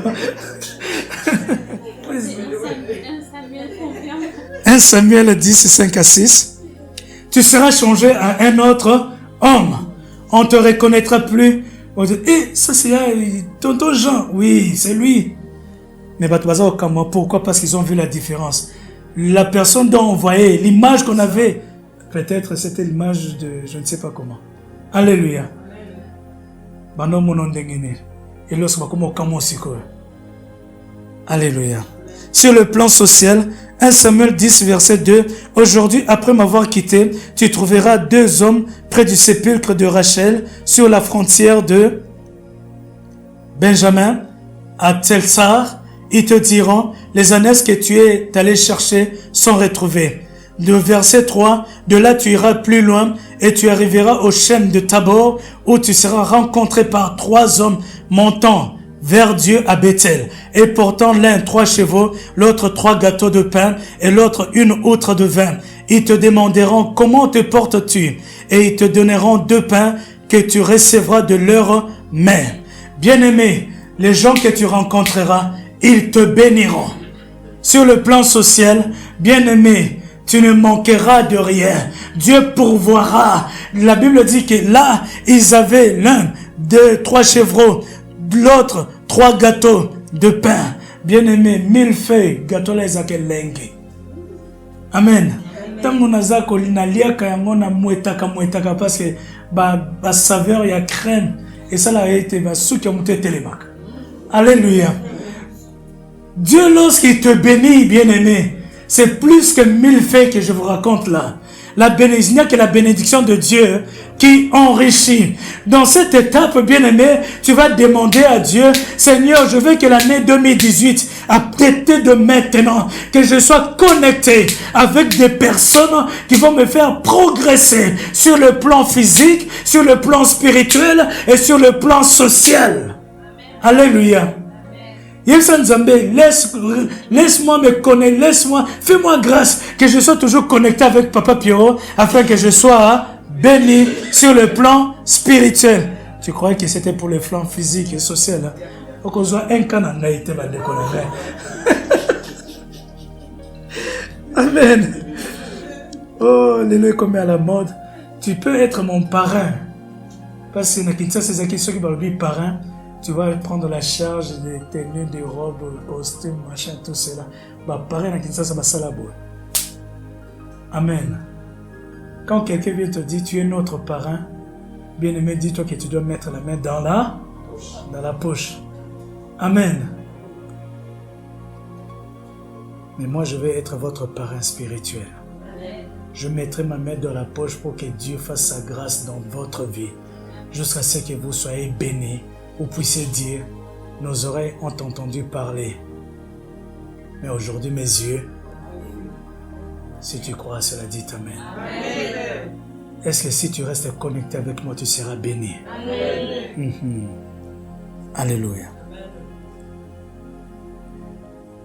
Speaker 1: 1 Samuel 10, 5 à 6. Tu seras changé à un autre homme. On ne te reconnaîtra plus. On dit, ça c'est tonton Jean. Oui, c'est lui. Mais pourquoi? Parce qu'ils ont vu la différence. La personne dont on voyait, l'image qu'on avait, peut-être c'était l'image de je ne sais pas comment. Alléluia. Alléluia. Sur le plan social, 1 Samuel 10, verset 2. Aujourd'hui, après m'avoir quitté, tu trouveras 2 hommes près du sépulcre de Rachel, sur la frontière de Benjamin, à Telsar. Ils te diront, les ânesses que tu es allé chercher sont retrouvées. De verset 3, de là tu iras plus loin et tu arriveras au chêne de Tabor où tu seras rencontré par 3 hommes montant vers Dieu à Bethel et portant l'un 3 chevaux, l'autre 3 gâteaux de pain et l'autre une outre de vin. Ils te demanderont comment te portes-tu et ils te donneront 2 pains que tu recevras de leurs mains. Bien-aimé, les gens que tu rencontreras, ils te béniront. Sur le plan social, bien-aimé, tu ne manqueras de rien. Dieu pourvoira. La Bible dit que là, ils avaient l'un, 2, 3 chevreaux, l'autre 3 gâteaux de pain. Bien-aimé, 1000 feuilles, gâteau les akelengi. Amen. Tango nazako linaliaka yango na muetaka parce que ba saveur ya crème et ça l'a été ba souki mute telemaka. Alléluia. Dieu lorsqu'il te bénit, bien-aimé, c'est plus que 1000 faits que je vous raconte là. La bénédiction, il n'y a que la bénédiction de Dieu qui enrichit. Dans cette étape, bien-aimé, tu vas demander à Dieu, Seigneur, je veux que l'année 2018, à partir de maintenant, que je sois connecté avec des personnes qui vont me faire progresser sur le plan physique, sur le plan spirituel et sur le plan social. Amen. Alléluia. Laisse-moi me connaître, fais-moi grâce que je sois toujours connecté avec Papa Pierrot afin que je sois béni sur le plan spirituel. Tu croyais que c'était pour le plan physique et social? Faut qu'on soit un canon naïté va décoller. Amen. Oh, les lois comme à la mode. Tu peux être mon parrain. Parce que c'est ceux qui vont dire parrain. Tu vas prendre la charge des tenues, des robes, des costumes, machin, tout cela. Bah, pareil, ça va salabo. Amen. Quand quelqu'un vient te dire, tu es notre parrain, bien aimé, dis-toi que tu dois mettre la main dans la poche. Amen. Mais moi, je vais être votre parrain spirituel. Je mettrai ma main dans la poche pour que Dieu fasse sa grâce dans votre vie, jusqu'à ce que vous soyez bénis. Vous puissiez dire, nos oreilles ont entendu parler. Mais aujourd'hui, mes yeux, si tu crois à cela, dit Amen. Amen. Est-ce que si tu restes connecté avec moi, tu seras béni? Amen. Alléluia.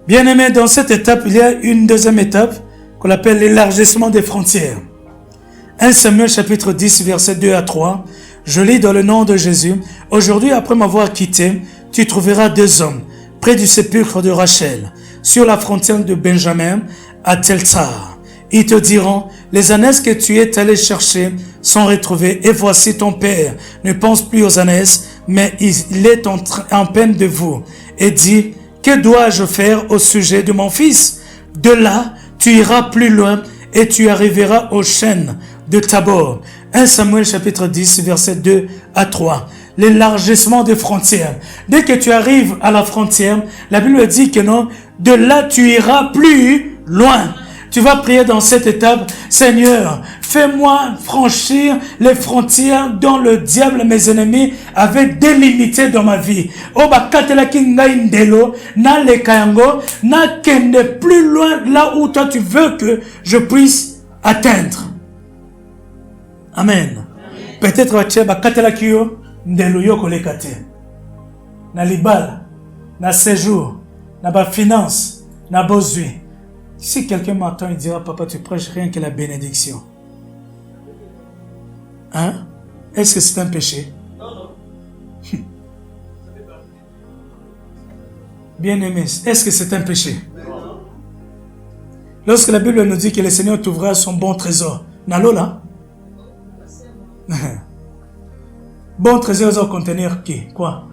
Speaker 1: Bien-aimé, dans cette étape, il y a une deuxième étape qu'on appelle l'élargissement des frontières. 1 Samuel chapitre 10, versets 2 à 3. Je lis dans le nom de Jésus. Aujourd'hui, après m'avoir quitté, tu trouveras 2 hommes près du sépulcre de Rachel, sur la frontière de Benjamin, à Tel-Tsar. Ils te diront, les ânesses que tu es allé chercher sont retrouvées, et voici ton père ne pense plus aux ânesses, mais il est en peine de vous, et dit, que dois-je faire au sujet de mon fils? De là, tu iras plus loin, et tu arriveras au chêne de Tabor. 1 Samuel chapitre 10, versets 2 à 3. L'élargissement des frontières. Dès que tu arrives à la frontière, la Bible dit que non, de là tu iras plus loin. Tu vas prier dans cette étape, Seigneur, fais-moi franchir les frontières dont le diable, mes ennemis, avait délimité dans ma vie. Oba katela kinga indelo, na le kayango, na kende plus loin là où toi tu veux que je puisse atteindre. Amen. Peut-être que ba katela kiyo ndelo yo kolekate. Na libala, na séjour, na ba finance, na bozui. Si quelqu'un m'entend, il dira, papa, tu prêches rien que la bénédiction. Hein? Est-ce que c'est un péché? Non. Bien-aimé, est-ce que c'est un péché? Non. Lorsque la Bible nous dit que le Seigneur t'ouvrira son bon trésor, nalo là? Bon trésor va contenir qui? Quoi?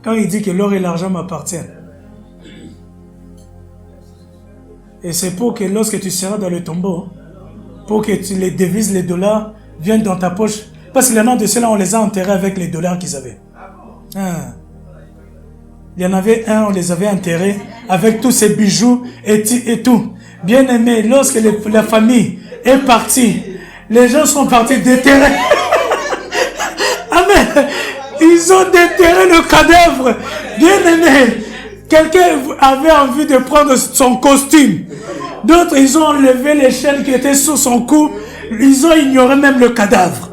Speaker 1: Quand il dit que l'or et l'argent m'appartiennent. Et c'est pour que lorsque tu seras dans le tombeau, pour que les devises, les dollars viennent dans ta poche. Parce que les noms de ceux-là, on les a enterrés avec les dollars qu'ils avaient. Il y en avait un, on les avait enterrés avec tous ces bijoux et tout. Bien aimé, lorsque la famille est partie, les gens sont partis déterrer. Amen. Ils ont déterré le cadavre. Bien aimé. Quelqu'un avait envie de prendre son costume. D'autres, ils ont enlevé les chaînes qui étaient sur son cou. Ils ont ignoré même le cadavre.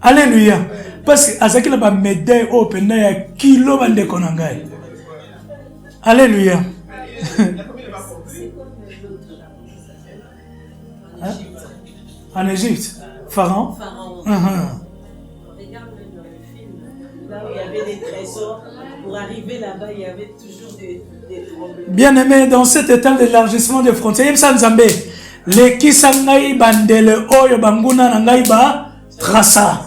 Speaker 1: Alléluia. Parce que Azaki n'a pas médaille au pénal, il y a kilo de konangai. Alléluia. En Égypte. Pharaon.
Speaker 2: Regarde dans le film, là où il y avait des trésors, pour arriver là-bas, il y avait toujours des tremblements.
Speaker 1: Bien aimé, dans cet état d'élargissement des frontières, les Kisangai bandele oyo banguna nangai ba trasa.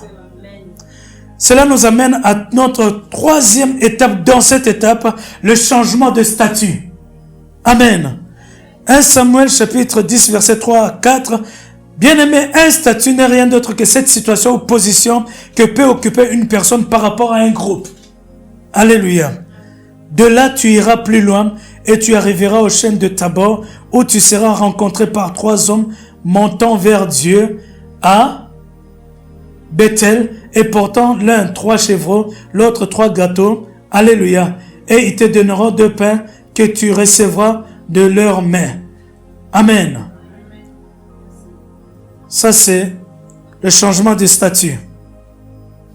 Speaker 1: Cela nous amène à notre troisième étape. Dans cette étape, le changement de statut. Amen. 1 Samuel chapitre 10 verset 3 à 4. Bien-aimé, un statut n'est rien d'autre que cette situation ou position que peut occuper une personne par rapport à un groupe. Alléluia. De là, tu iras plus loin et tu arriveras au chêne de Tabor où tu seras rencontré par 3 hommes montant vers Dieu à Bethel et portant l'un 3 chevreaux, l'autre 3 gâteaux. Alléluia. Et ils te donneront 2 pains que tu recevras de leurs mains. Amen. Ça, c'est le changement de statut.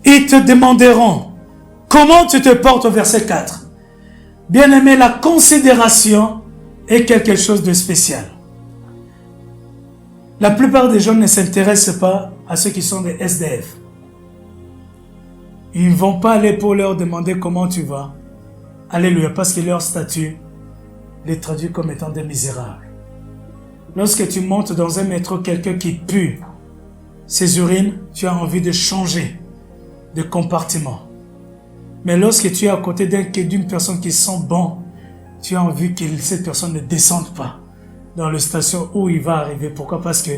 Speaker 1: Ils te demanderont comment tu te portes au verset 4. Bien-aimé, la considération est quelque chose de spécial. La plupart des gens ne s'intéressent pas à ceux qui sont des SDF. Ils ne vont pas aller pour leur demander comment tu vas. Alléluia, parce que leur statut les traduit comme étant des misérables. Lorsque tu montes dans un métro, quelqu'un qui pue ses urines, tu as envie de changer de compartiment. Mais lorsque tu es à côté d'une personne qui sent bon, tu as envie que cette personne ne descende pas dans la station où il va arriver. Pourquoi? Parce que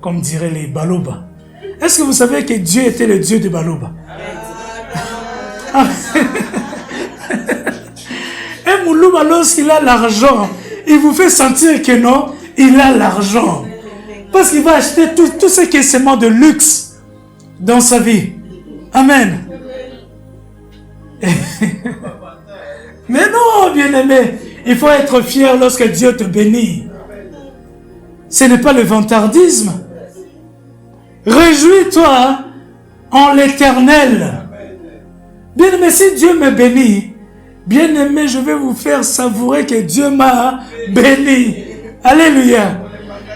Speaker 1: comme diraient les Baloba. Est-ce que vous savez que Dieu était le Dieu de Baloba? Un Moulouba, lorsqu'il a l'argent, il vous fait sentir que non, il a l'argent. Parce qu'il va acheter tout ce qui est seulement de luxe dans sa vie. Amen. Mais non, bien-aimé, il faut être fier lorsque Dieu te bénit. Ce n'est pas le vantardisme. Réjouis-toi en l'Éternel. Bien-aimé, si Dieu me bénit, bien-aimé, je vais vous faire savourer que Dieu m'a béni. Alléluia.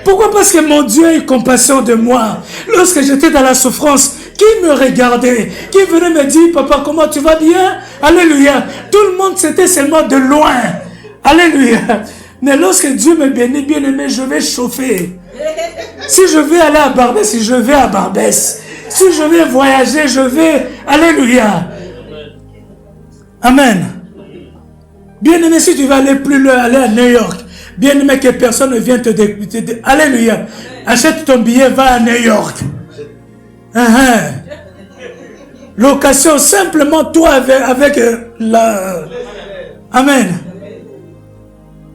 Speaker 1: Pourquoi? Parce que mon Dieu a eu compassion de moi. Lorsque j'étais dans la souffrance, qui me regardait? Qui venait me dire, papa, comment tu vas bien? Alléluia. Tout le monde, c'était seulement de loin. Alléluia. Mais lorsque Dieu me bénit, bien-aimé, je vais chauffer. Si je vais aller à Barbès, je vais à Barbès. Si je vais voyager, je vais. Alléluia. Amen. Bien-aimé, si tu vas aller plus loin, aller à New York, bien-aimé, que personne ne vienne te débuter. Alléluia. Achète ton billet, va à New York. Location, simplement toi avec la... Amen.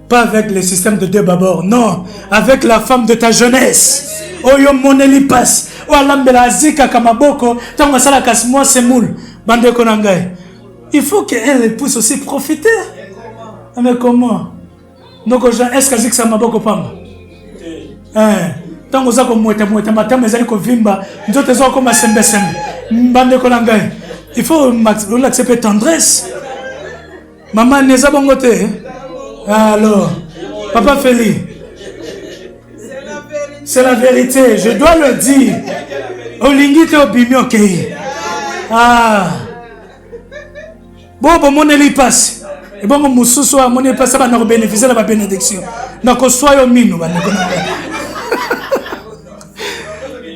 Speaker 1: Pas avec le système de 2 babord, non. Avec la femme de ta jeunesse. Oyo moneli passe. O alambela zika kamaboko. Tango sala kasimo semoul. Bande konangai. Il faut qu'elle puisse aussi profiter. Mais comment? Donc, est-ce que ça m'a beaucoup pamba? Tant que ça comme moi, matin, mais elle vimba. D'autres sont comme sembe. Bande konangai. Il faut l'accepter tendresse. Maman n'est pas bon côté. Alors, Papa Félix, c'est la vérité, je dois le dire. Olingite obimi ok. Ah. Bon, mon eli passe. Et bon, mon sous mon eli passe, ça va nous bénéficier de la bénédiction. Donc, soyez au minou.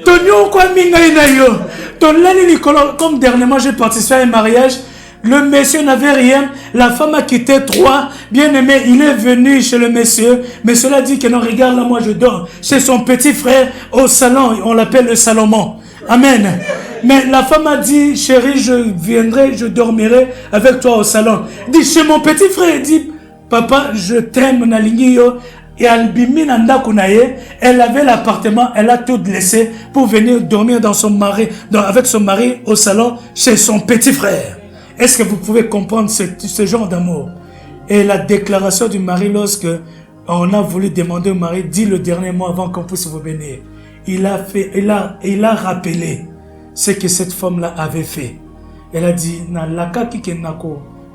Speaker 1: Tonio, quoi, minga inayo. Ton lali, comme dernièrement, j'ai participé à un mariage. Le monsieur n'avait rien, la femme a quitté 3, bien aimé, il est venu chez le monsieur, monsieur a dit que non, regarde là, moi je dors, chez son petit frère au salon, on l'appelle le Salomon, amen. Mais la femme a dit, chérie, je viendrai, je dormirai avec toi au salon. Il dit, chez mon petit frère, il dit, papa, je t'aime, Nalingio, Et Albimi Nanda Kunaye, elle avait l'appartement, elle a tout laissé pour venir dormir avec son mari au salon chez son petit frère. Est-ce que vous pouvez comprendre ce genre d'amour? Et la déclaration du mari lorsque on a voulu demander au mari, dis le dernier mot avant qu'on puisse vous bénir. Il a rappelé ce que cette femme-là avait fait. Elle a dit,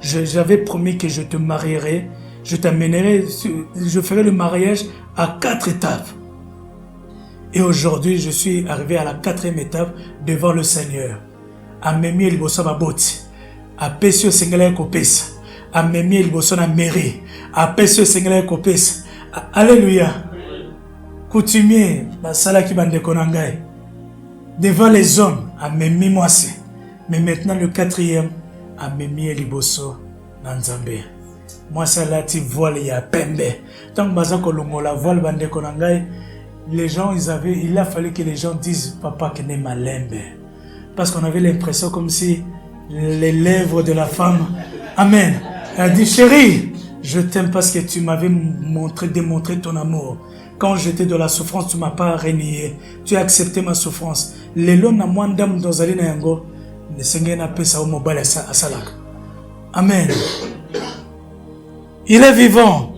Speaker 1: j'avais promis que je te marierai, je t'amènerai, je ferai le mariage à 4 étapes. Et aujourd'hui, je suis arrivé à la 4e étape devant le Seigneur. Amemi liboso baboti, apesio sengela kopesa, amemi liboso na mairie, apesio sengela kopesa. Alléluia. Coutumier, basala ki bandeko na ngai. Devant les hommes, amemi mwasi. Mais maintenant le 4e, amemi liboso na Nzambe. Moi, c'est là, tu voile, il y a pembe. Tant que Bazako Longola voile, bande konangai, les gens, il a fallu que les gens disent, papa, que n'est malembe. Parce qu'on avait l'impression comme si les lèvres de la femme, amen. Elle a dit, chérie, je t'aime parce que tu m'avais démontré ton amour. Quand j'étais dans la souffrance, tu ne m'as pas renié. Tu as accepté ma souffrance. Les lois na mwandam dozali na yango, ne sengé na pesa au mobile à salak. Amen. Il est vivant.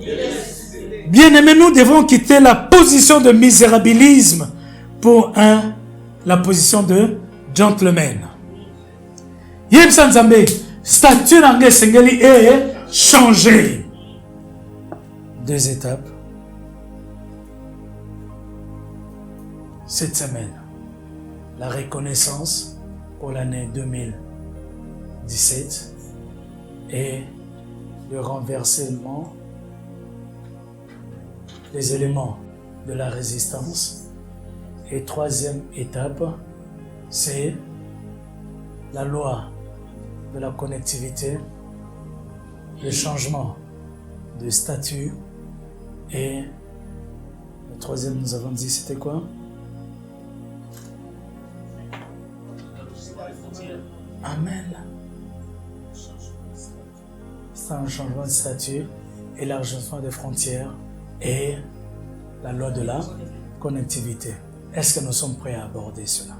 Speaker 1: Bien-aimés, nous devons quitter la position de misérabilisme pour la position de gentleman. Yemsan Zambé, statut d'anglais sengeli est changé. 2 étapes. Cette semaine, la reconnaissance pour l'année 2017 et le renversement des éléments de la résistance. Et 3e étape, c'est la loi de la connectivité, le changement de statut et le 3e, nous avons dit, c'était quoi? Amen. C'est un changement de statut, élargissement des frontières et la loi de la connectivité. Est-ce que nous sommes prêts à aborder cela?